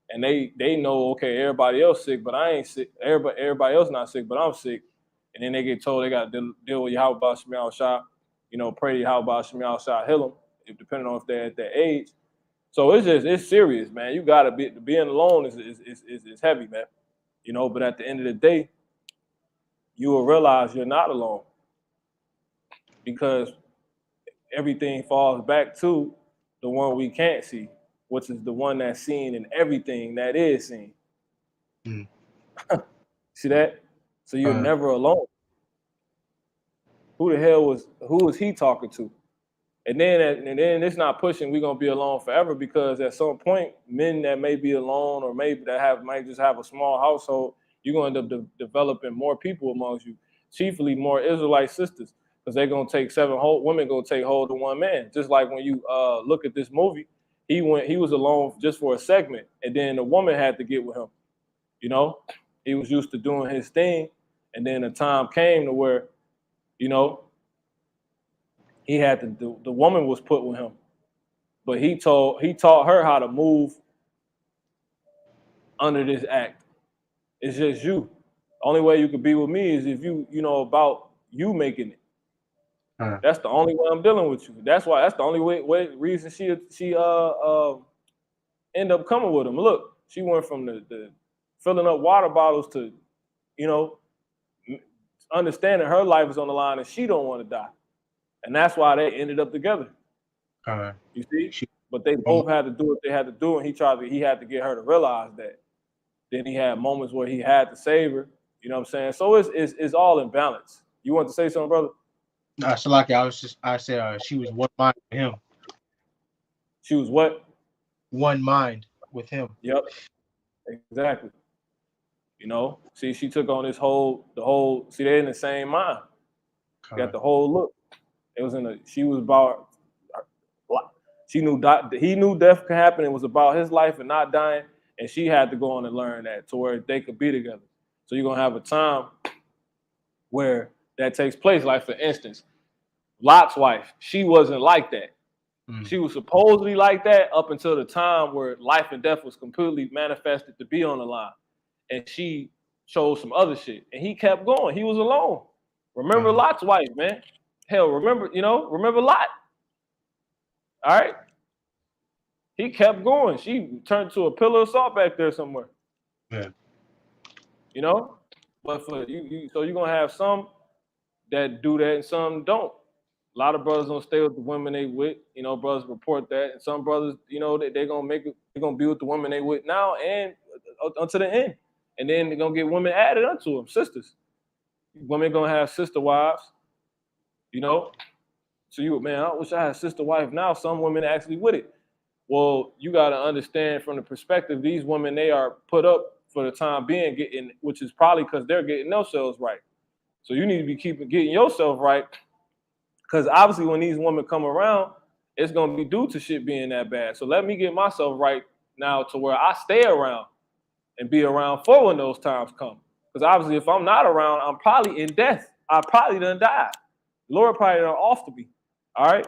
and they know, okay, everybody else sick, but I ain't sick. Everybody else not sick, but I'm sick. And then they get told they got to deal with Yahweh Shemi Al Shah, pray to Yahweh Shemi Al Shah, heal them, depending on if they're at that age. So it's serious, man. You gotta being alone is heavy, man. But at the end of the day, you will realize you're not alone because everything falls back to the one we can't see, which is the one that's seen in everything that is seen. Mm. See that? So you're never alone. Who was he talking to? And then it's not pushing we're gonna be alone forever, because at some point, men that may be alone or maybe that might just have a small household, you're gonna end up developing more people amongst you, chiefly more Israelite sisters, because they're gonna take women gonna take hold of one man. Just like when you look at this movie, he was alone just for a segment, and then the woman had to get with him. He was used to doing his thing, and then the time came to where, he had to. The woman was put with him, but he taught her how to move under this act. It's just you. Only way you could be with me is if you know about you making it. That's the only way I'm dealing with you. That's why. That's the only reason she end up coming with him. Look, she went from the filling up water bottles to, you know, understanding her life is on the line and she don't want to die, and that's why they ended up together. You see, but they both had to do what they had to do, and he had to get her to realize that. Then he had moments where he had to save her. You know what I'm saying? So it's all in balance. You want to say something, brother? Salaki, I said she was one mind with him. She was what? One mind with him. Yep, exactly. You know, see, she took on the whole. See, they're in the same mind. Got the whole look. It was she was about. She knew he knew death could happen. It was about his life and not dying, and she had to go on and learn that to where they could be together. So you're gonna have a time where that takes place. Like for instance, Lot's wife, she wasn't like that. She was supposedly like that up until the time where life and death was completely manifested to be on the line. And she chose some other shit. And he kept going. He was alone. Remember Lot's wife, man. Hell, remember Lot. All right. He kept going. She turned to a pillar of salt back there somewhere. Yeah. You know? But for you so you're gonna have some that do that and some don't. A lot of brothers don't stay with the women they with. You know, brothers report that, and some brothers, you know, they're gonna be with the women they with now and until the end, and then they're gonna get women added unto them, sisters. Women gonna have sister wives. You know, so I wish I had a sister wife now. Some women actually with it. Well, you gotta understand from the perspective these women they are put up for the time being, which is probably because they're getting themselves right. So you need to be getting yourself right. Because obviously when these women come around, it's going to be due to shit being that bad. So let me get myself right now to where I stay around and be around for when those times come. Because obviously if I'm not around, I'm probably in death. I probably done died. Lord probably done off to me. All right?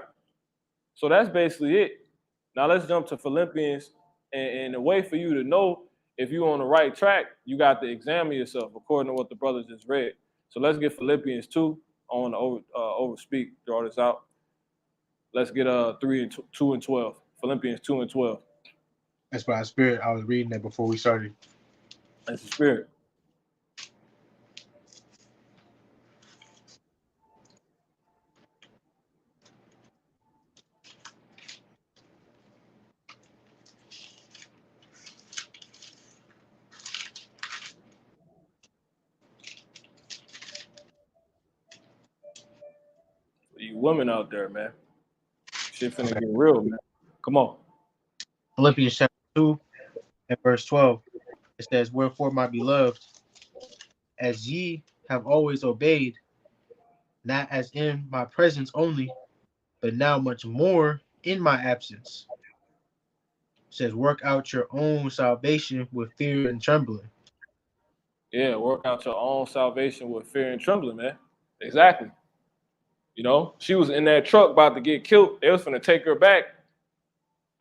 So that's basically it. Now let's jump to Philippians. And the way for you to know if you're on the right track, you got to examine yourself according to what the brother just read. So let's get Philippians 2. I want to overspeak, draw this out. Let's get 2 and 12. Philippians 2 and 12. That's by the Spirit. I was reading that before we started. That's the Spirit. You women out there, man. Shit finna get real, man. Come on. Philippians chapter 2 and verse 12. It says, "Wherefore, my beloved, as ye have always obeyed, not as in my presence only, but now much more in my absence." It says, "Work out your own salvation with fear and trembling." Yeah, work out your own salvation with fear and trembling, man. Exactly. You know, she was in that truck about to get killed. They was finna take her back.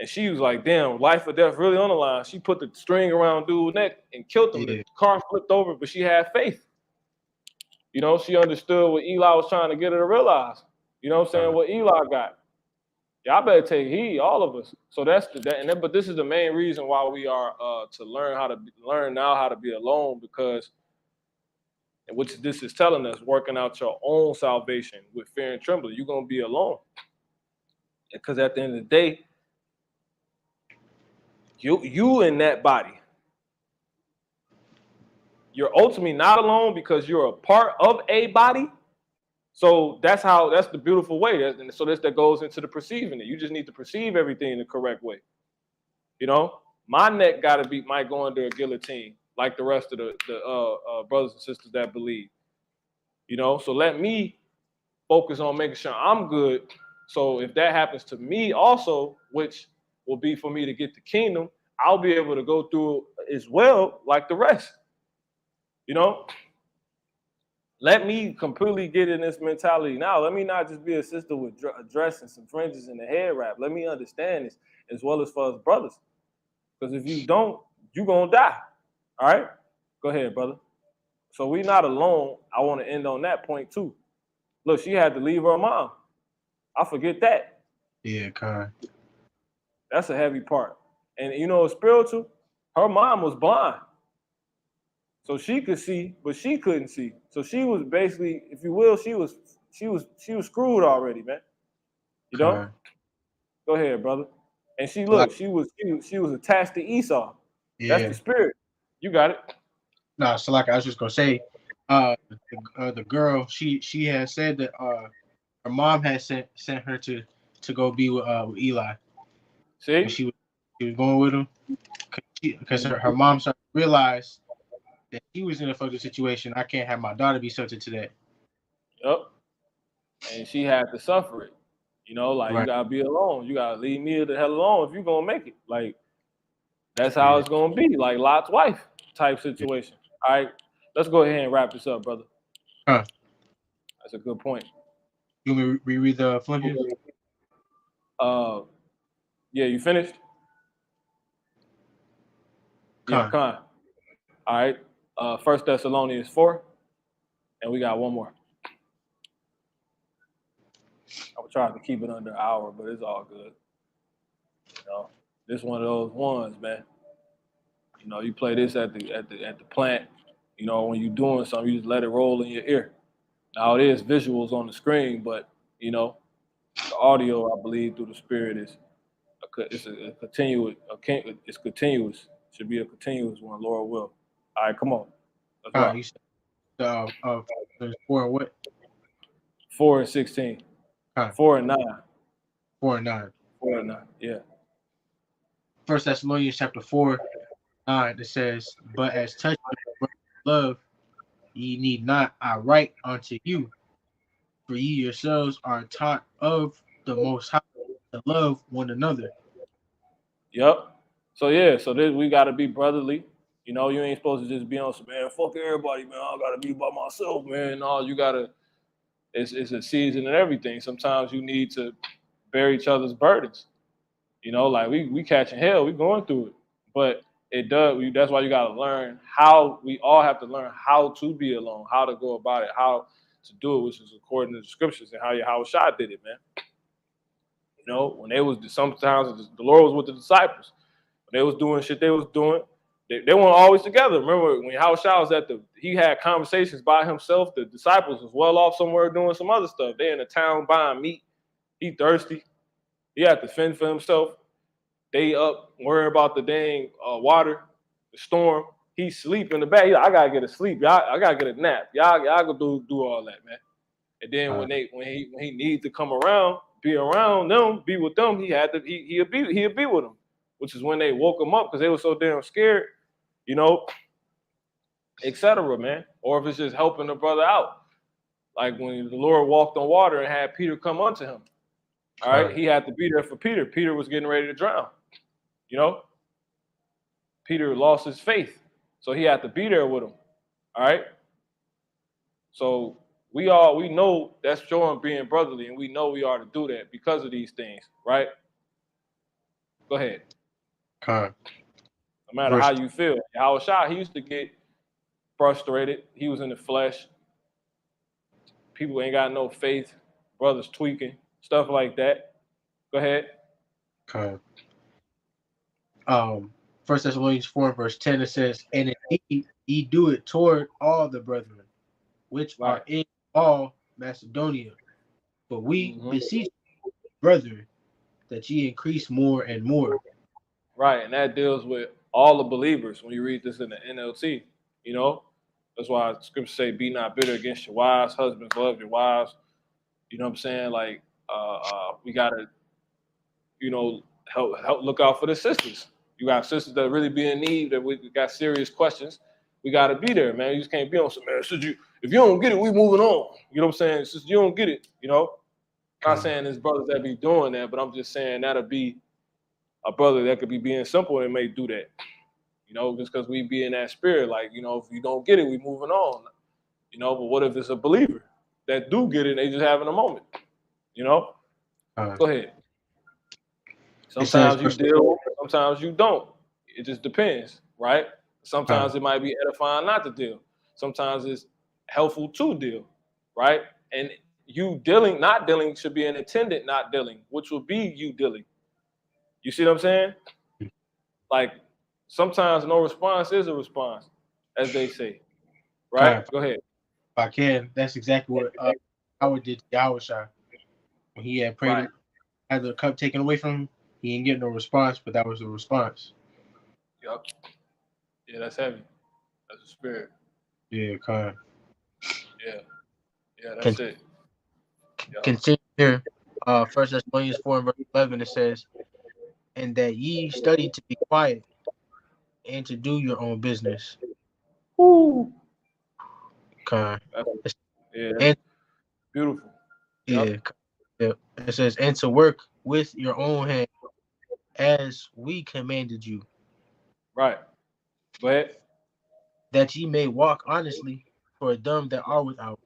And she was like, damn, life or death really on the line. She put the string around dude's neck and killed him. Yeah. The car flipped over, but she had faith. You know, she understood what Eli was trying to get her to realize. You know what I'm saying? What Eli got. Y'all better take heed, all of us. So but this is the main reason why we are to learn how to be alone, because which this is telling us, working out your own salvation with fear and trembling. You're gonna be alone. Because at the end of the day, you in that body. You're ultimately not alone because you're a part of a body. So that's the beautiful way. So that goes into the perceiving it. You just need to perceive everything in the correct way. You know, my neck might go under a guillotine like the rest of the brothers and sisters that believe. You know, so let me focus on making sure I'm good. So if that happens to me also, which will be for me to get the kingdom, I'll be able to go through as well like the rest. You know, let me completely get in this mentality now. Let me not just be a sister with a dress and some fringes and a hair wrap. Let me understand this as well as for us brothers. Because if you don't, you're going to die. All right? Go ahead, brother. So we're not alone. I want to end on that point too. Look, she had to leave her mom. I forget that. Yeah, kind. That's a heavy part. And you know, spiritual, her mom was blind. So she could see, but she couldn't see. So she was basically, if you will, she was screwed already, man. You know? Kind. Go ahead, brother. And she Like, looked, she was attached to Esau. That's yeah. the spirit. You got it. No, so like I was just gonna say, the girl, she had said that her mom had sent her to go be with Eli when See? she was going with him because her mom started to realize that she was in a fucking situation. I can't have my daughter be subject to that. Yep. And she had to suffer it. You know, like you Right. gotta be alone. You gotta leave me the hell alone if you're gonna make it. Like that's how Yeah. it's gonna be, like Lot's wife type situation. All right, let's go ahead and wrap this up, brother. Huh. That's a good point. You want me to reread the Philippians? Yeah, you finished? Yeah, Con. con. All right. 1 Thessalonians 4, and we got one more. I was trying to keep it under an hour, but it's all good. You know, this one of those ones, man. You know, you play this at the plant. You know, when you're doing something, you just let it roll in your ear. Now it is visuals on the screen, but you know, the audio, I believe, through the spirit is a continuous. It's continuous. Should be a continuous one, Lord will. All right, come on, let's Con. rock. You said there's 4 and what? 4 and 16, Con. 4 and 9, 4 and 9. 4 and 9. Yeah. 1 Thessalonians chapter 4, 9. It says, "But as touching love, ye need not I write unto you, for ye yourselves are taught of the Most High to love one another." Yep. So yeah, so this, we got to be brotherly. You know, you ain't supposed to just be on some, man, fuck everybody, man. I gotta be by myself, man. No, you gotta. It's a season and everything. Sometimes you need to bear each other's burdens. You know, like we catching hell, we going through it, but it does. That's why you got to learn how. We all have to learn how to be alone, how to go about it, how to do it, which is according to the scriptures and how Shah did it, man. You know, when they was sometimes the Lord was with the disciples. When they was doing shit they was doing, they weren't always together. Remember when Shah was he had conversations by himself. The disciples was well off somewhere doing some other stuff. They in the town buying meat. He thirsty. He had to fend for himself. They up worrying about the dang water, the storm. He sleep in the back. I gotta get a sleep. I gotta get a nap. Y'all go do all that, man. And then when he needs to come around, be around them, be with them, he'll be with them. Which is when they woke him up because they were so damn scared, you know, etc. Man. Or if it's just helping the brother out. Like when the Lord walked on water and had Peter come unto him. All right, he had to be there for Peter. Peter was getting ready to drown. You know, Peter lost his faith, so he had to be there with him. All right. So we know that's showing being brotherly, and we know we are to do that because of these things, right? Go ahead. No matter how you feel, Yahushua, he used to get frustrated. He was in the flesh. People ain't got no faith. Brothers tweaking, stuff like that. Go ahead. Okay. 1 Thessalonians 4 verse 10, it says, "And indeed ye do it toward all the brethren, which are in all Macedonia. But we beseech you, brethren, that ye increase more and more." Right, and that deals with all the believers when you read this in the NLT, you know? That's why scriptures say, be not bitter against your wives, husbands, love your wives. You know what I'm saying? Like, we got to, you know, help look out for the sisters. You got sisters that really be in need, that we got serious questions. We got to be there, man. You just can't be on some, man, if you don't get it, we moving on. You know what I'm saying? Since you don't get it, you know? I'm not saying there's brothers that be doing that, but I'm just saying that'll be a brother that could be being simple and may do that. You know, just because we be in that spirit, like, you know, if you don't get it, we moving on. You know, but what if it's a believer that do get it and they just having a moment? You know? Go ahead. Sometimes you deal, sometimes you don't. It just depends, right? Sometimes it might be edifying not to deal. Sometimes it's helpful to deal, right? And you dealing, not dealing should be an attendant not dealing, which will be you dealing. You see what I'm saying? Like sometimes no response is a response, as they say. Right? Kind. Go ahead. If I can, that's exactly what Howard did to Yahushua. When he had prayed, Right. had the cup taken away from him, he didn't get no response, but that was the response. Yep. Yeah, that's heavy. That's a spirit. Yeah, kind. Yeah. Yeah, that's it. Yep. Continue here. 1 Thessalonians 4 and verse 11, it says, and that ye study to be quiet and to do your own business. Woo. Kind. Yeah, And beautiful. yeah, it says, and to work with your own hand as we commanded you, Right. Go ahead. that ye may walk honestly for them that are without,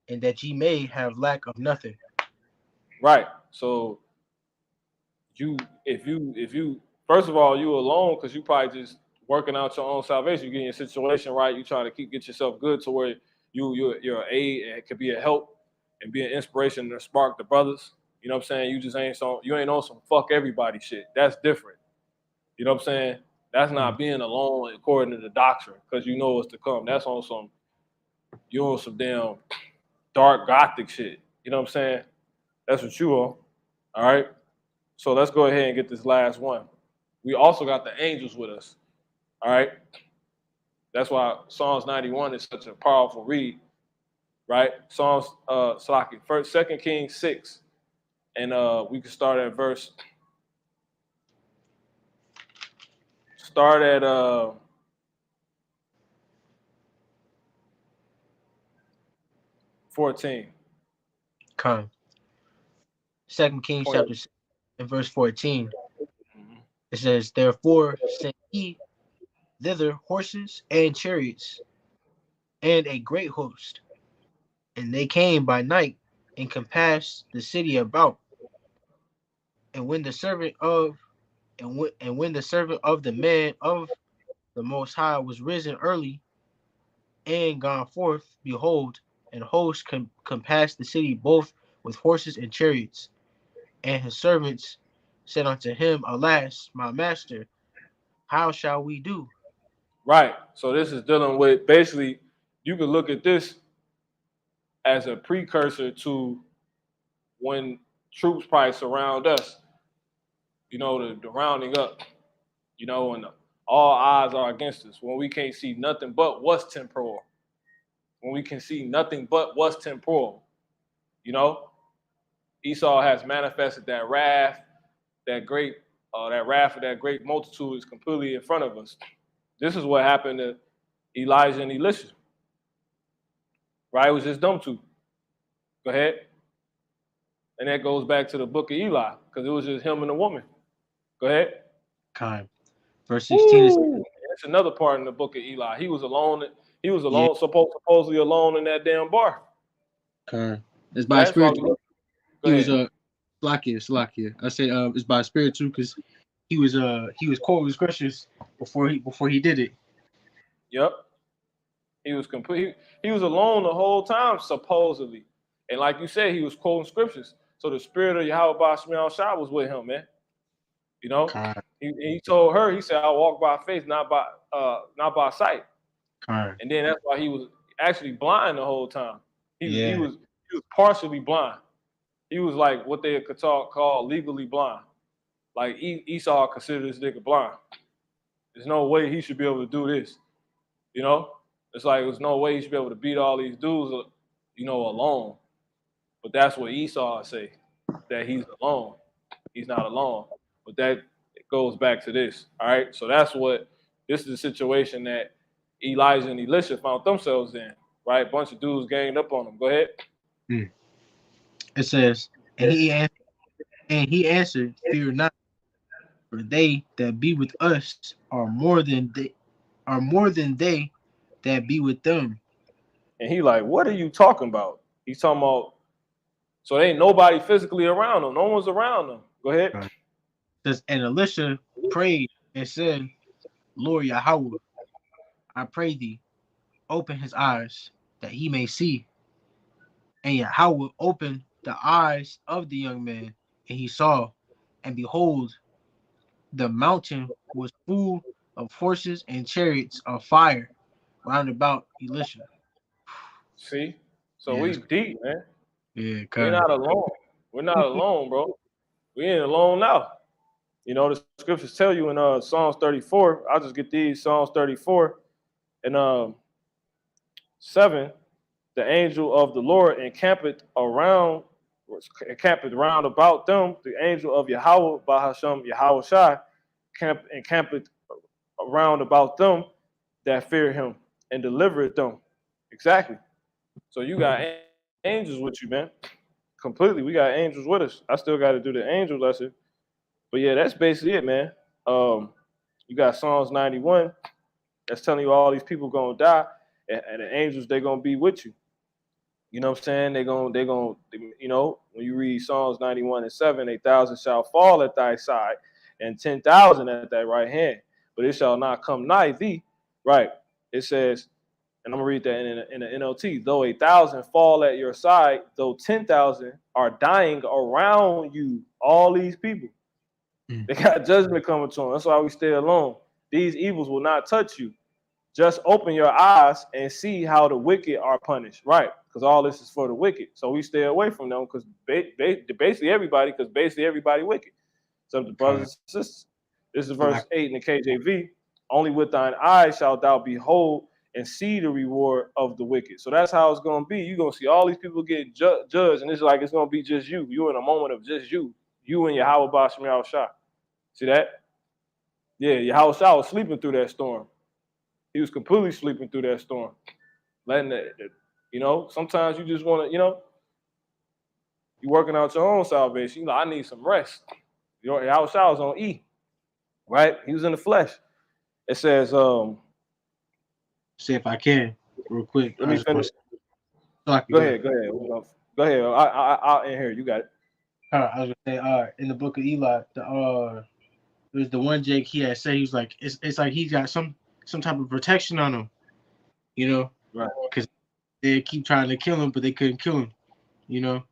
and that ye may have lack of nothing. Right. So if you first of all, you alone because you probably just working out your own salvation, you getting your situation right, you trying to get yourself good to where you're an aid and it could be a help and be an inspiration to spark the brothers. You know what I'm saying? You just ain't you ain't on some fuck everybody shit. That's different. You know what I'm saying? That's not being alone according to the doctrine, because you know what's to come. That's on some you're on some damn dark gothic shit. You know what I'm saying? That's what you on. All right. So let's go ahead and get this last one. We also got the angels with us. All right. That's why Psalms 91 is such a powerful read. Right? Psalms Salaki, first, 2 Kings 6. And we can start at 14. Come. 2 Kings chapter 6 and verse 14. It says, therefore sent he thither horses and chariots and a great host, and they came by night and compassed the city about. And when the servant of when the servant of the man of the Most High was risen early and gone forth, behold, an host compassed the city both with horses and chariots. And his servants said unto him, alas, my master, how shall we do? Right. So this is dealing with basically, you can look at this as a precursor to when troops probably surround us, you know, the rounding up, you know, and all eyes are against us when we can't see nothing but what's temporal. When we can see nothing but what's temporal, you know, Esau has manifested that wrath, that wrath of that great multitude is completely in front of us. This is what happened to Elijah and Elisha. Right? It was just them two. Go ahead. And that goes back to the book of Eli, because it was just him and the woman. Go ahead. Kind. Verse 16 is That's another part in the book of Eli. He was alone. He was alone, supposedly alone in that damn bar. kind. It's by spirit. He was Slakia. I say it's by spirit too, because he was quoting scriptures before he did it. Yep. He was complete. He was alone the whole time, supposedly. And like you said, he was quoting scriptures. So the spirit of Yahweh Shemiel Shah was with him, man. You know, he told her, he said, "I walk by faith, not by sight." And then that's why he was actually blind the whole time. He was partially blind. He was like what they could call legally blind. Like Esau considered this nigga blind. There's no way he should be able to do this. You know, it's like there's no way he should be able to beat all these dudes, you know, alone. But that's what Esau say, that he's alone. He's not alone. But that goes back to this. All right. So this is the situation that Elijah and Elisha found themselves in. Right. A bunch of dudes ganged up on them. Go ahead. It says, and he answered, fear not, for they that be with us are more than they that be with them. And he like, what are you talking about? He's talking about, so there ain't nobody physically around them. No one's around them. Go ahead. It says, and Elisha prayed and said, Lord Yahweh, I pray thee, open his eyes that he may see. And Yahweh opened the eyes of the young man, and he saw, and behold, the mountain was full of horses and chariots of fire round about Elisha. See? So Yes. we deep, man. Yeah, We're kind not alone. We're not alone, bro. We ain't alone now. You know, the scriptures tell you in Psalms 34, I'll just get these, Psalms 34 and 7, the angel of the Lord encampeth round about them, the angel of Yahweh, Bahasham Yahweh Shai, encampeth around about them that fear him and delivereth them. Exactly. So you got angels with you, man. Completely. We got angels with us. I still got to do the angel lesson. But yeah, that's basically it, man. You got Psalms 91 that's telling you all these people gonna die, and the angels they're gonna be with you. You know what I'm saying? They're gonna, you know, when you read Psalms 91 and 7, 8,000 shall fall at thy side, and 10,000 at thy right hand, but it shall not come nigh thee. Right? It says, and I'm gonna read that in the NLT. Though 1,000 fall at your side, though 10,000 are dying around you, all these people, they got judgment coming to them. That's why we stay alone. These evils will not touch you. Just open your eyes and see how the wicked are punished, right? Because all this is for the wicked. So we stay away from them because basically everybody wicked. So the brothers and sisters. This is verse 8 in the KJV. Only with thine eyes shalt thou behold and see the reward of the wicked. So that's how it's going to be. You're going to see all these people get judged, and it's like it's going to be just you. You're in a moment of just you. You and Yahweh Basham Yahushua. See that? Yeah, Yahushua was sleeping through that storm. He was completely sleeping through that storm. Letting that, you know, sometimes you just want to, you know, you working out your own salvation. You know, I need some rest. You know, Yahushua was on E, right? He was in the flesh. It says, See if I can, real quick. let me finish. Go Go ahead. Go ahead. I'll in here. You got it. All right, I was gonna say, in the book of Eli, it was the one Jake he had said he was like, it's like he's got some type of protection on him, you know, Right. because they keep trying to kill him, but they couldn't kill him, you know.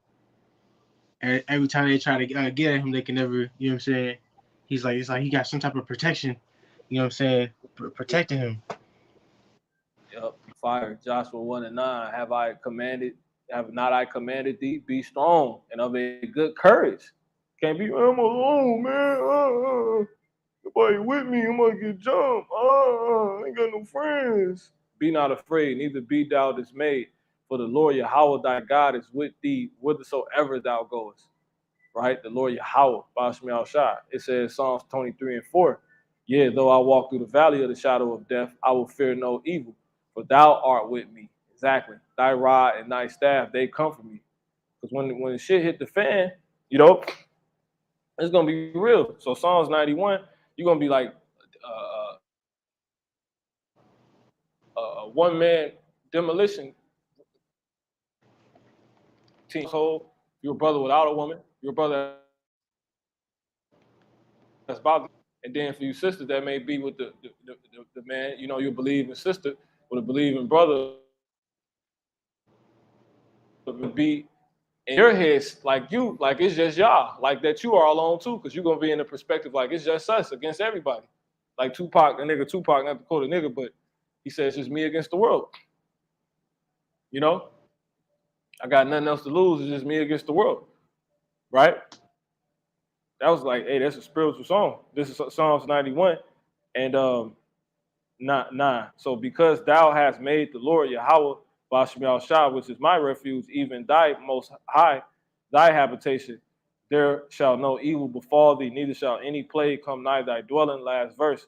And every time they try to get at him, they can never, you know what I'm saying. He's like, it's like he got some type of protection, you know what I'm saying, protecting him. Yep. Fire. Joshua 1 and 9. Have not I commanded thee? Be strong and of a good courage. Can't be, I'm alone, man. Nobody with me. I'm gonna get jumped. I ain't got no friends. Be not afraid, neither be thou dismayed. For the Lord Yahweh thy God is with thee whithersoever thou goest. Right? The Lord Yahweh, Bashmi al-Shah. It says Psalms 23 and 4. Yeah, though I walk through the valley of the shadow of death, I will fear no evil, for thou art with me. Exactly. Thy rod and thy staff, they comfort me. Because when shit hit the fan, you know, it's gonna be real. So Psalms 91, you're gonna be like one man demolition team. So you're a brother without a woman, you're a brother that's about, and then for you sisters that may be with the man, you know, you believe in sister with a believing brother would be in your heads like you, like it's just y'all, like that you are alone too, because you're gonna be in the perspective like it's just us against everybody. Like Tupac, not to quote a nigga, but he says it's just me against the world. You know, I got nothing else to lose. It's just me against the world, right? That was like, hey, that's a spiritual song. This is Psalms 91 and 9. So because thou hast made the Lord Yahweh, Bashmi Shah, which is my refuge, even thy most high, thy habitation, there shall no evil befall thee, neither shall any plague come nigh thy dwelling. Last verse.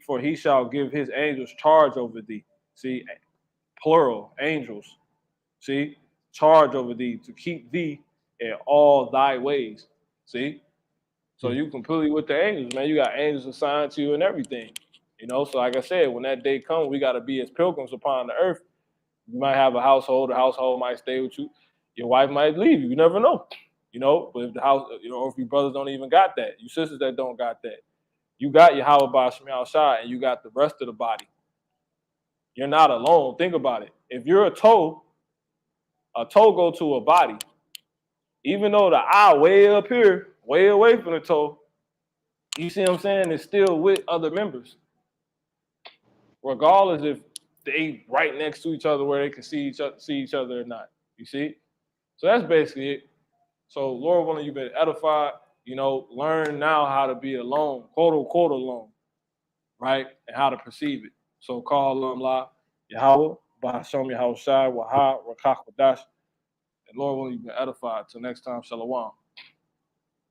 For he shall give his angels charge over thee. See, plural, angels. See, charge over thee to keep thee in all thy ways. See? So you completely with the angels, man. You got angels assigned to you and everything. You know, so like I said, when that day comes, we got to be as pilgrims upon the earth. You might have a household, the household might stay with you. Your wife might leave you. You never know. You know, but if the house, you know, if your brothers don't even got that, you sisters that don't got that, you got your Yahweh Bashmi Shah and you got the rest of the body. You're not alone. Think about it. If you're a toe, a toe go to a body, even though the eye way up here, way away from the toe, you see what I'm saying, it's still with other members. Regardless if they right next to each other where they can see each other or not. You see? So that's basically it. So Lord willing, you've been edified, learn now how to be alone, quote unquote alone, right? And how to perceive it. So call Allah, Yahweh, Bahasham Yahweh Shai, Wahab, Rakak Wadash. And Lord willing, you've been edified. Till next time, Shalom.